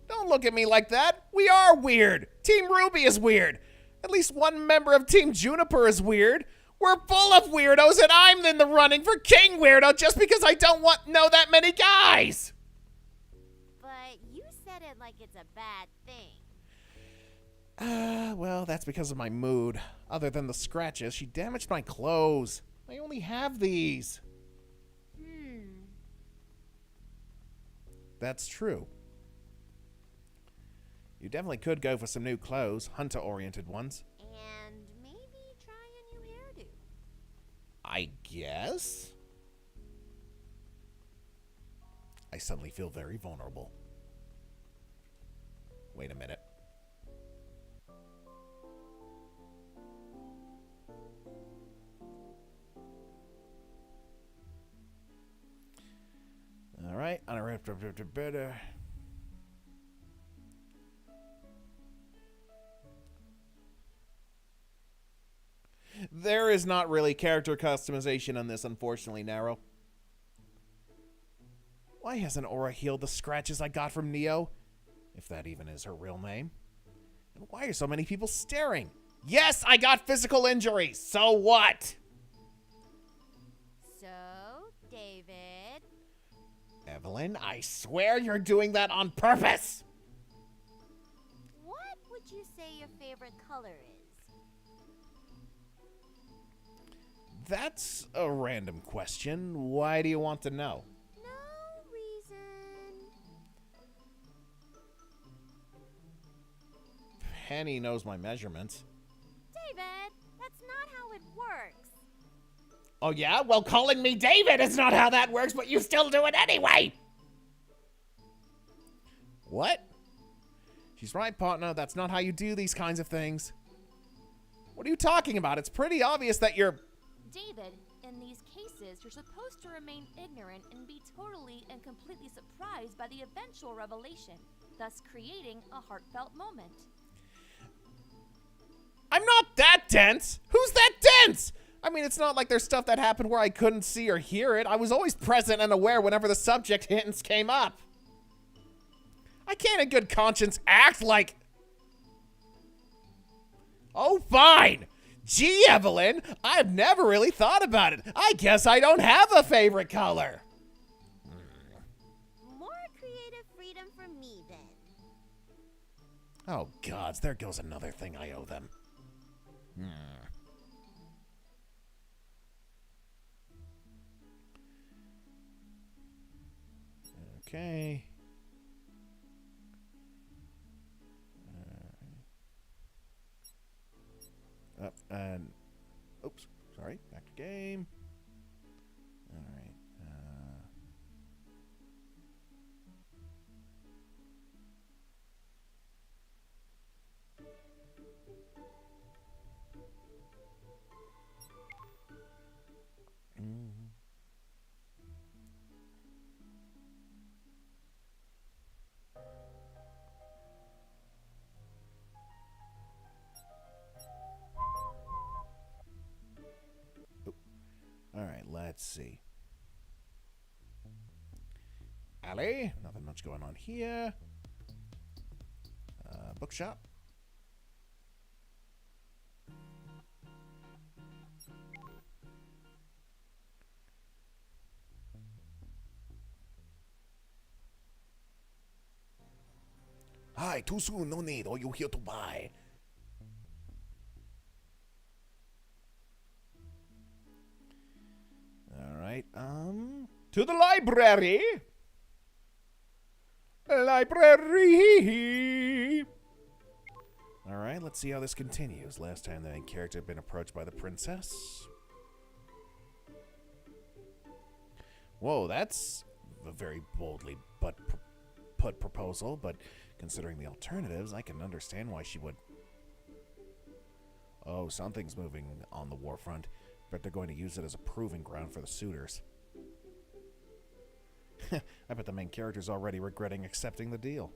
Don't look at me like that. We are weird. Team Ruby is weird. At least one member of Team Juniper is weird. We're full of weirdos, and I'm in the running for King Weirdo just because I don't know that many guys. But you said it like it's a bad thing. Well, that's because of my mood. Other than the scratches, she damaged my clothes. I only have these. That's true. You definitely could go for some new clothes, hunter-oriented ones. And maybe try a new hairdo. I guess? I suddenly feel very vulnerable. Wait a minute. All right. Better. There is not really character customization on this, unfortunately, Narrow. Why hasn't Aura healed the scratches I got from Neo? If that even is her real name. And why are so many people staring? Yes, I got physical injuries. So what? So, David. Evelyn, I swear you're doing that on purpose. What would you say your favorite color is? That's a random question. Why do you want to know? No reason. Penny knows my measurements. David, that's not how it works. Oh yeah? Well, calling me David is not how that works, but you still do it anyway! What? She's right, partner. That's not how you do these kinds of things. What are you talking about? It's pretty obvious that you're... David, in these cases, you're supposed to remain ignorant and be totally and completely surprised by the eventual revelation, thus creating a heartfelt moment. I'm not that dense! Who's that dense? I mean, it's not like there's stuff that happened where I couldn't see or hear it. I was always present and aware whenever the subject hints came up. I can't in good conscience act like... Oh, fine! Gee, Evelyn, I've never really thought about it. I guess I don't have a favorite color. More creative freedom for me, then. Oh, gods, there goes another thing I owe them. Okay. And oops, sorry, back to game. All right. All right, let's see. Alley, nothing much going on here. Bookshop. Hi, too soon, no need. Are you here to buy? All right, to the library. Library. All right, let's see how this continues. Last time the main character had been approached by the princess. Whoa, that's a very boldly put proposal, but considering the alternatives, I can understand why she would. Oh, something's moving on the war front. Bet they're going to use it as a proving ground for the suitors. I bet the main character's already regretting accepting the deal.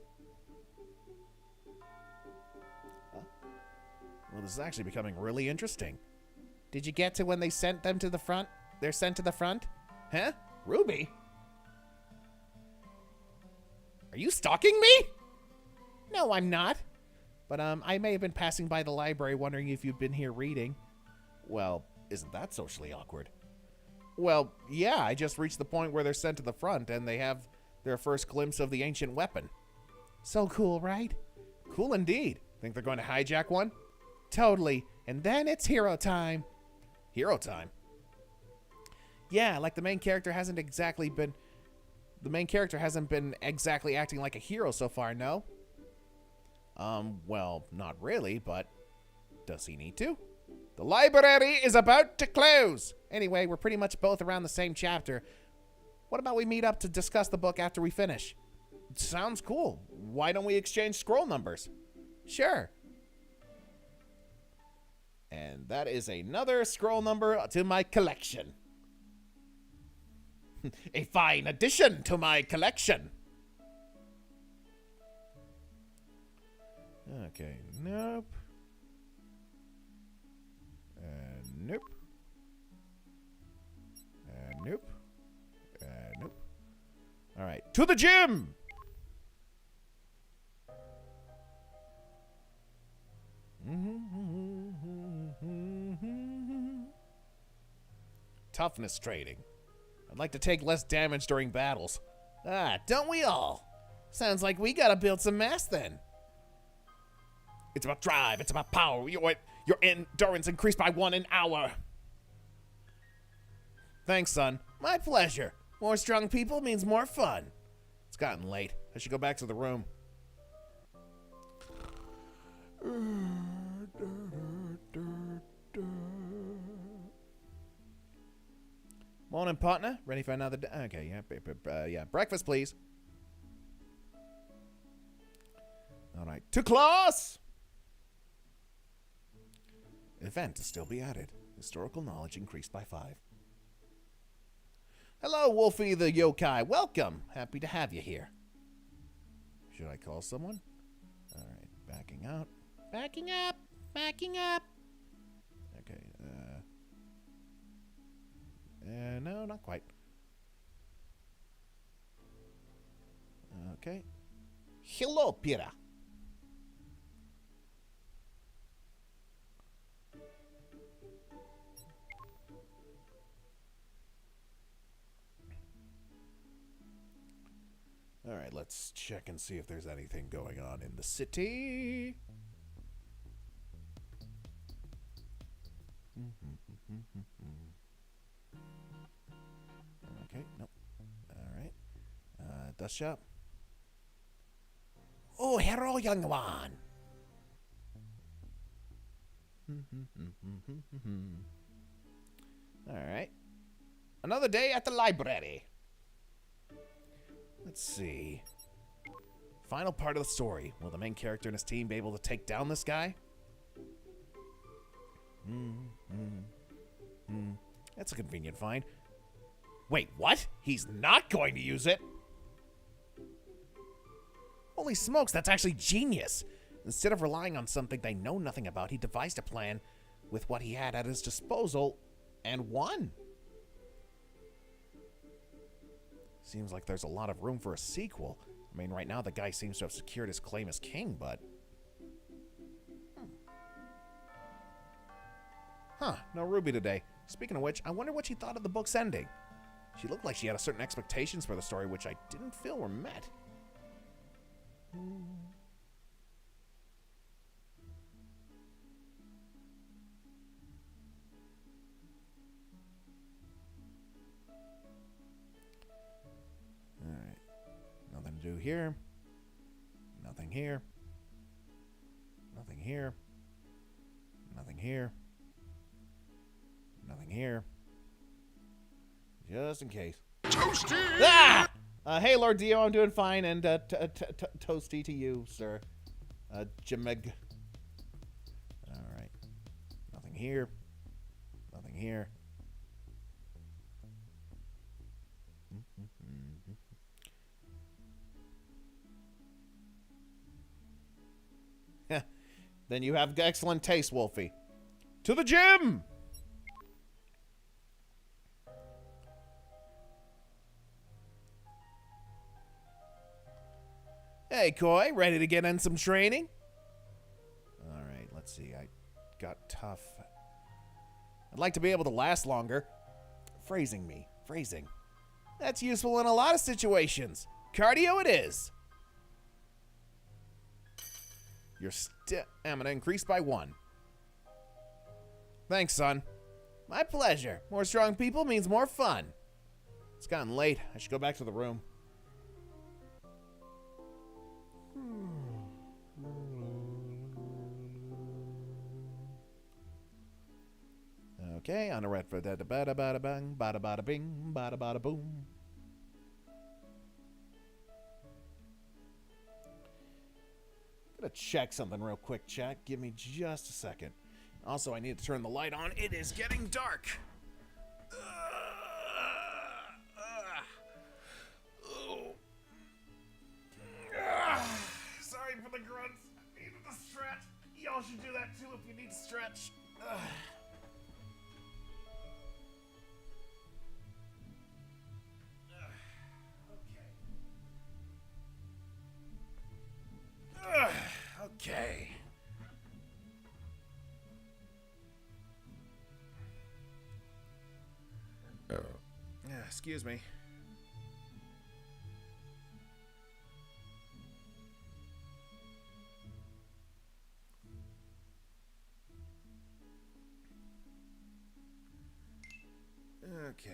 Well, this is actually becoming really interesting. Did you get to when they sent them to the front? they're sent to the front? Huh? Ruby? Are you stalking me? No, I'm not. But, I may have been passing by the library wondering if you've been here reading. Well, isn't that socially awkward? Well, yeah, I just reached the point where they're sent to the front and they have their first glimpse of the ancient weapon. So cool, right? Cool indeed. Think they're going to hijack one? Totally. And then it's hero time. Hero time? Yeah, like the main character hasn't been exactly acting like a hero so far, no? Well, not really, but does he need to? The library is about to close. Anyway, we're pretty much both around the same chapter. What about we meet up to discuss the book after we finish? Sounds cool. Why don't we exchange scroll numbers? Sure. And that is another scroll number to my collection. A fine addition to my collection. Okay, nope. Nope. Nope. Nope. All right, to the gym! Toughness training. I'd like to take less damage during battles. Ah, don't we all? Sounds like we gotta build some mass then. It's about drive, it's about power. Your endurance increased by 1 an hour. Thanks, son. My pleasure. More strong people means more fun. It's gotten late. I should go back to the room. Morning, partner. Ready for another day? Okay, yeah, breakfast, please. All right, to class! Event to still be added. Historical knowledge increased by 5. Hello, Wolfie the yokai. Welcome. Happy to have you here. Should I call someone? All right, backing out. Backing up. Backing up. Okay, no, not quite. Okay. Hello, Pira. All right, let's check and see if there's anything going on in the city. Okay, nope. All right. Dust shop. Oh, hello, young one. All right. Another day at the library. Let's see. Final part of the story. Will the main character and his team be able to take down this guy? That's a convenient find. Wait, what? He's not going to use it? Holy smokes, that's actually genius. Instead of relying on something they know nothing about, he devised a plan with what he had at his disposal and won. Seems like there's a lot of room for a sequel. I mean, right now the guy seems to have secured his claim as king, but... Huh, no Ruby today. Speaking of which, I wonder what she thought of the book's ending. She looked like she had a certain expectations for the story, which I didn't feel were met. Alright. Nothing to do here. Nothing here. Nothing here. Nothing here. Nothing here. Just in case. Toasty! Ah! Hey, Lord Dio, I'm doing fine, and toasty to you, sir. Jimig. Alright. Nothing here. Nothing here. Then you have excellent taste, Wolfie. To the gym! Hey, Koy, ready to get in some training? All right, let's see. I got tough. I'd like to be able to last longer. Phrasing. That's useful in a lot of situations. Cardio it is. Your stamina increased by 1. Thanks, son. My pleasure. More strong people means more fun. It's gotten late. I should go back to the room. Okay, on a red for da bada bada bang, bada bada bing, bada bada boom. Gotta check something real quick, chat. Give me just a second. Also, I need to turn the light on. It is getting dark. Sorry for the grunts. I needed to stretch. Y'all should do that too if you need to stretch. Okay. Excuse me. Okay.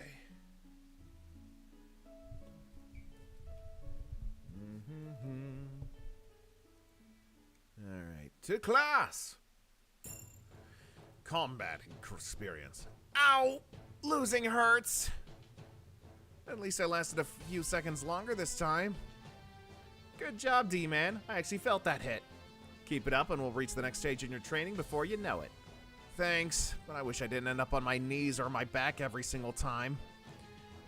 All right, to class. Combat experience. Ow! Losing hurts. At least I lasted a few seconds longer this time. Good job, D-Man. I actually felt that hit. Keep it up and we'll reach the next stage in your training before you know it. Thanks, but I wish I didn't end up on my knees or my back every single time.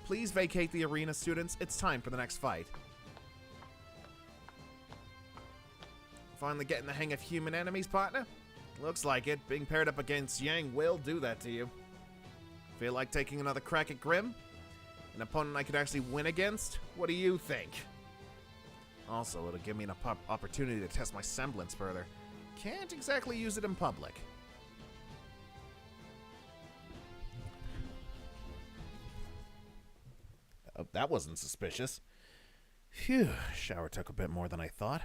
Please vacate the arena, students. It's time for the next fight. Finally getting the hang of human enemies, partner? Looks like it. Being paired up against Yang will do that to you. Feel like taking another crack at Grim? An opponent I could actually win against? What do you think? Also, it'll give me an opportunity to test my semblance further. Can't exactly use it in public. Oh, that wasn't suspicious. Phew, shower took a bit more than I thought.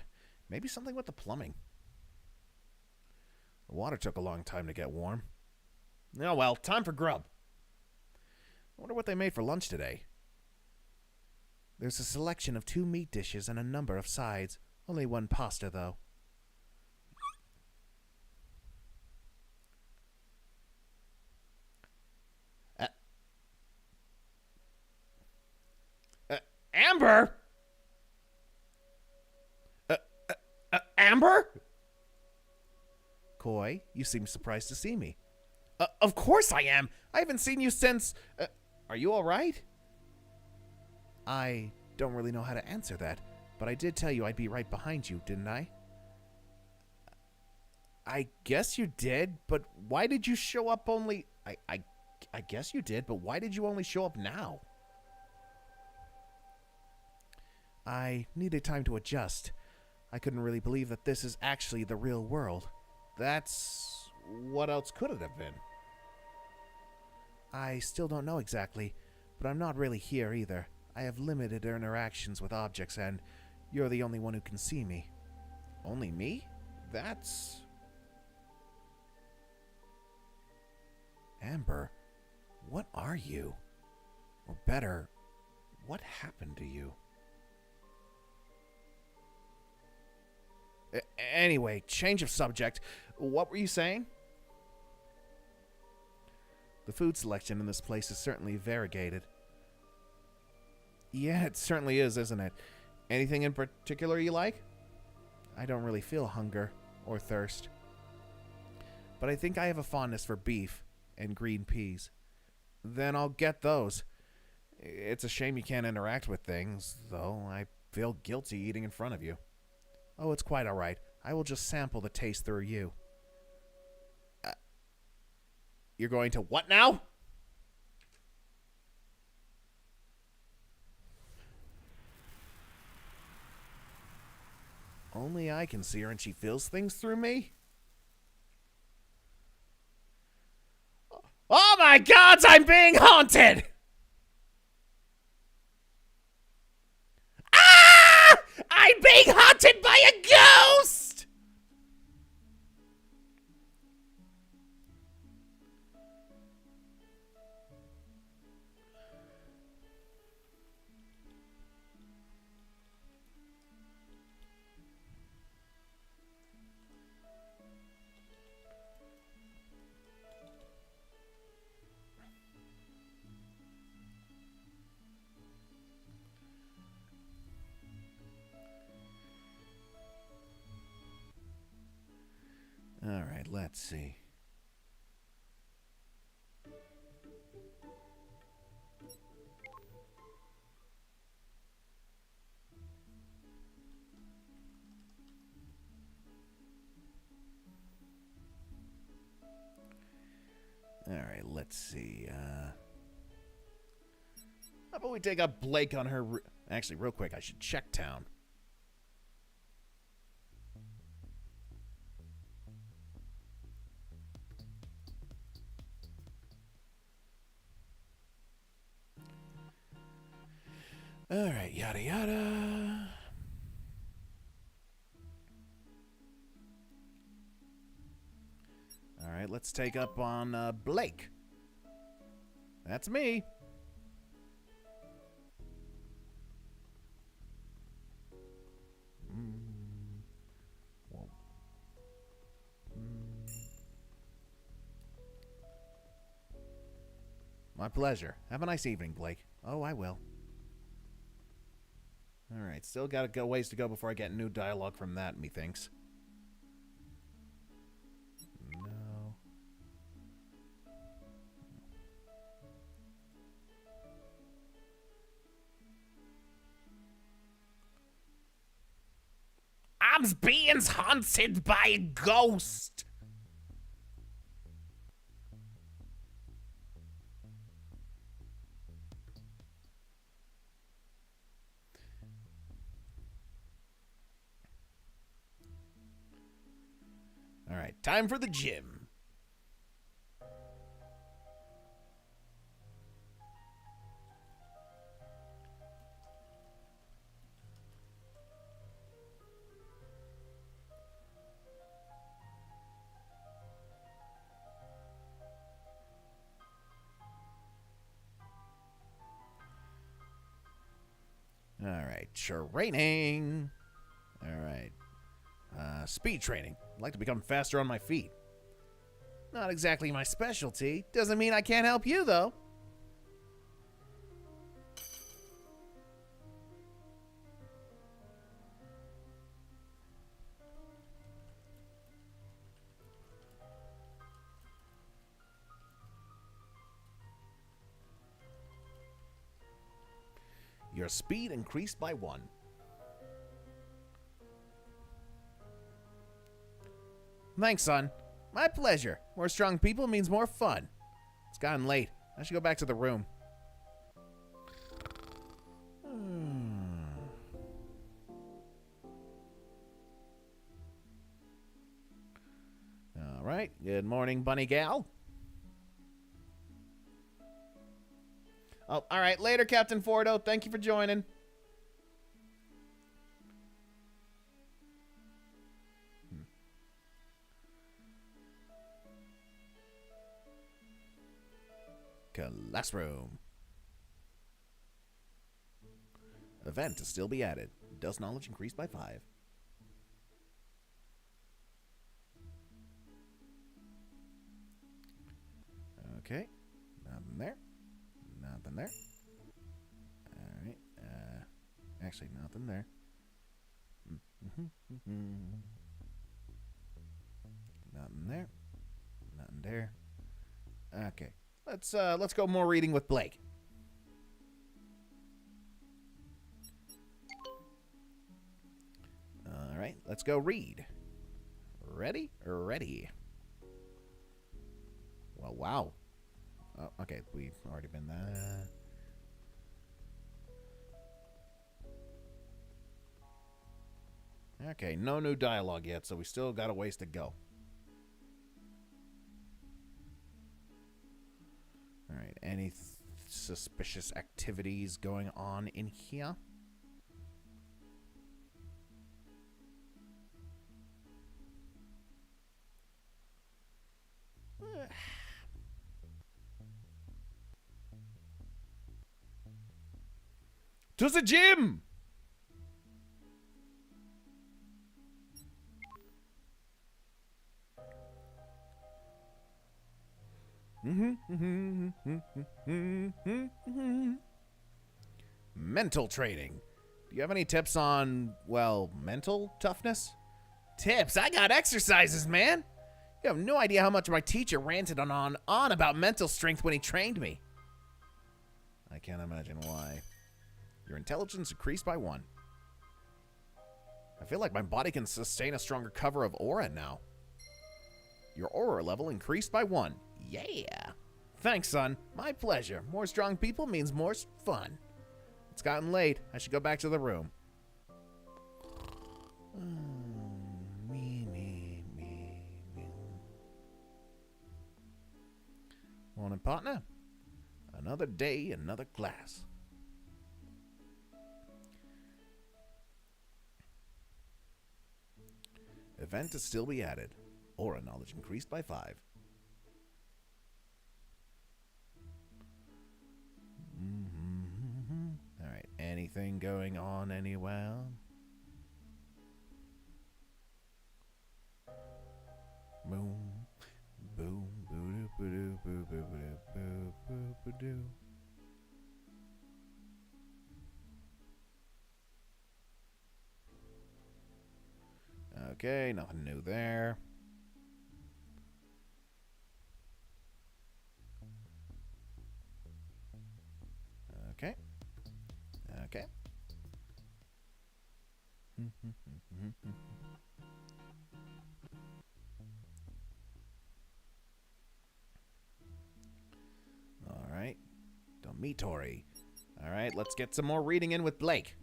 Maybe something with the plumbing. The water took a long time to get warm. Oh well, time for grub. I wonder what they made for lunch today. There's a selection of 2 meat dishes and a number of sides. Only 1 pasta, though. Amber? Amber? Koy, you seem surprised to see me. Of course I am. I haven't seen you since... are you all right? I don't really know how to answer that, but I did tell you I'd be right behind you, didn't I? I guess you did, but why did you show up only... I guess you did, but why did you only show up now? I needed time to adjust. I couldn't really believe that this is actually the real world. That's... what else could it have been? I still don't know exactly, but I'm not really here either. I have limited interactions with objects, and you're the only one who can see me. Only me? That's... Amber, what are you? Or better, what happened to you? Anyway, change of subject. What were you saying? The food selection in this place is certainly variegated. Yeah, it certainly is, isn't it? Anything in particular you like? I don't really feel hunger or thirst. But I think I have a fondness for beef and green peas. Then I'll get those. It's a shame you can't interact with things, though. I feel guilty eating in front of you. Oh, it's quite all right. I will just sample the taste through you. You're going to what now? Only I can see her and she feels things through me? Oh my gods, I'm being haunted! Ah! I'm being haunted by a ghost! All right, let's see. All right, let's see. How about we take up Blake on her... Actually, real quick, I should check town. All right, yada yada. All right, let's take up on Blake. That's me. Whoa. My pleasure. Have a nice evening, Blake. Oh, I will. All right, still got to go ways to go before I get new dialogue from that, methinks. No. I'm being haunted by a ghost. All right, time for the gym. All right, training. All right. Speed training. I'd like to become faster on my feet. Not exactly my specialty. Doesn't mean I can't help you, though. Your speed increased by 1. Thanks, son. My pleasure. More strong people means more fun. It's gotten late. I should go back to the room. All right. Good morning, bunny gal. Oh, all right. Later, Captain Fordo. Thank you for joining. Classroom. Event to still be added. Does knowledge increase by 5? Okay. Nothing there. Nothing there. Alright. Actually, nothing there. Nothing there. Nothing there. Okay. Let's go more reading with Blake. All right, let's go read. Ready? Ready. Well, wow. Oh, okay, we've already been there. Okay, no new dialogue yet, so we still got a ways to go. Alright, any suspicious activities going on in here? To the gym! Mental training. Do you have any tips on, well, mental toughness? Tips? I got exercises, man. You have no idea how much my teacher ranted on about mental strength when he trained me. I can't imagine why. Your intelligence increased by 1. I feel like my body can sustain a stronger cover of aura now. Your aura level increased by 1. Yeah. Thanks, son. My pleasure. More strong people means more fun. It's gotten late. I should go back to the room. Me. Morning, partner. Another day, another class. Event to still be added. Aura knowledge increased by 5. Alright, anything going on anywhere? Boom. Boom. Boo boo boo boo boo boo boo boo. Okay, nothing new there. Okay. Okay. All right. Dormitory. All right, let's get some more reading in with Blake.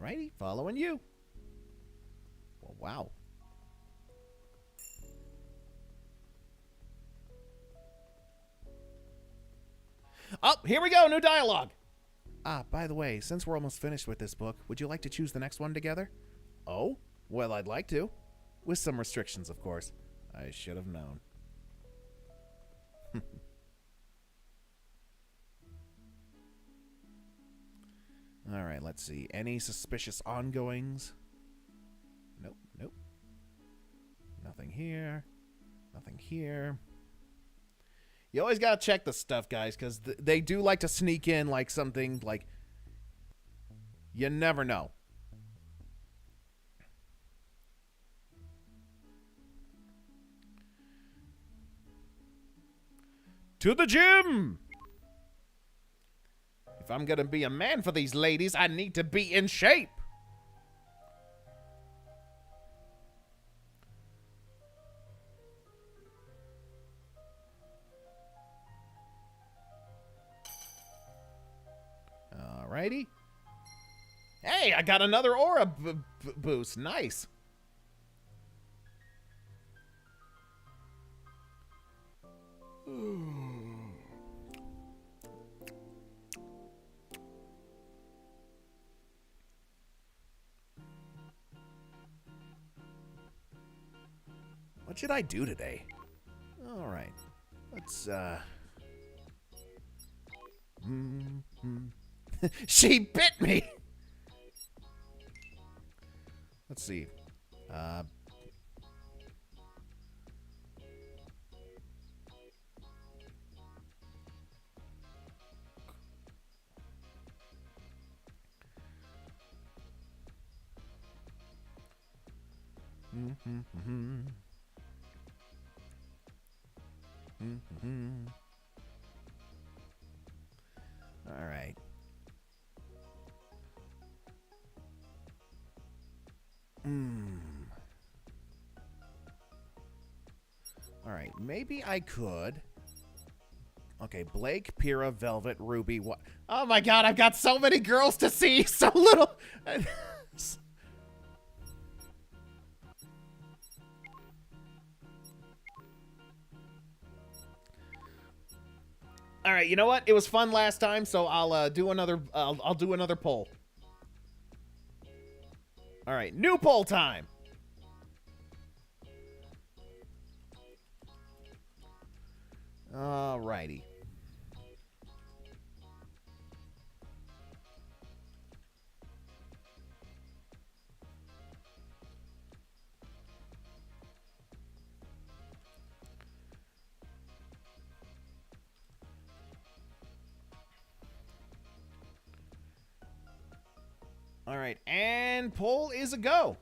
Alrighty, following you. Well, wow. Oh, here we go, new dialogue. Ah, by the way, since we're almost finished with this book, would you like to choose the next one together? Oh, well, I'd like to. With some restrictions, of course. I should have known. All right, let's see. Any suspicious ongoings? Nope, nope. Nothing here. Nothing here. You always gotta check the stuff, guys, because they do like to sneak in like something like... You never know. To the gym! If I'm gonna be a man for these ladies, I need to be in shape. Alrighty. Hey, I got another aura boost. Nice. What should I do today? All right. Let's, She bit me! Let's see. All right. All right, maybe I could Okay, Blake, Pyrrha, Velvet, Ruby. What? Oh my God! I've got so many girls to see. So little. All right, you know what? It was fun last time, so I'll do another. I'll do another poll. All right, new poll time. All righty. All right, and poll is a go.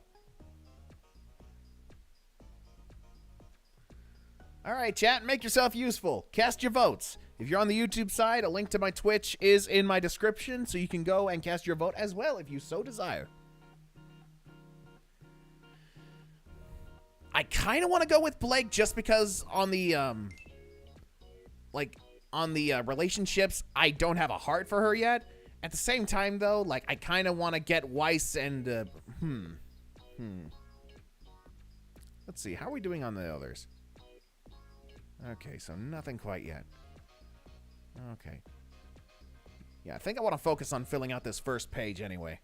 All right, chat, make yourself useful. Cast your votes. If you're on the YouTube side, a link to my Twitch is in my description, so you can go and cast your vote as well if you so desire. I kind of want to go with Blake just because on the, relationships, I don't have a heart for her yet. At the same time, though, like, I kind of want to get Weiss and, Let's see, how are we doing on the others? Okay, so nothing quite yet. Okay. Yeah, I think I want to focus on filling out this first page anyway.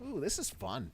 Ooh, this is fun.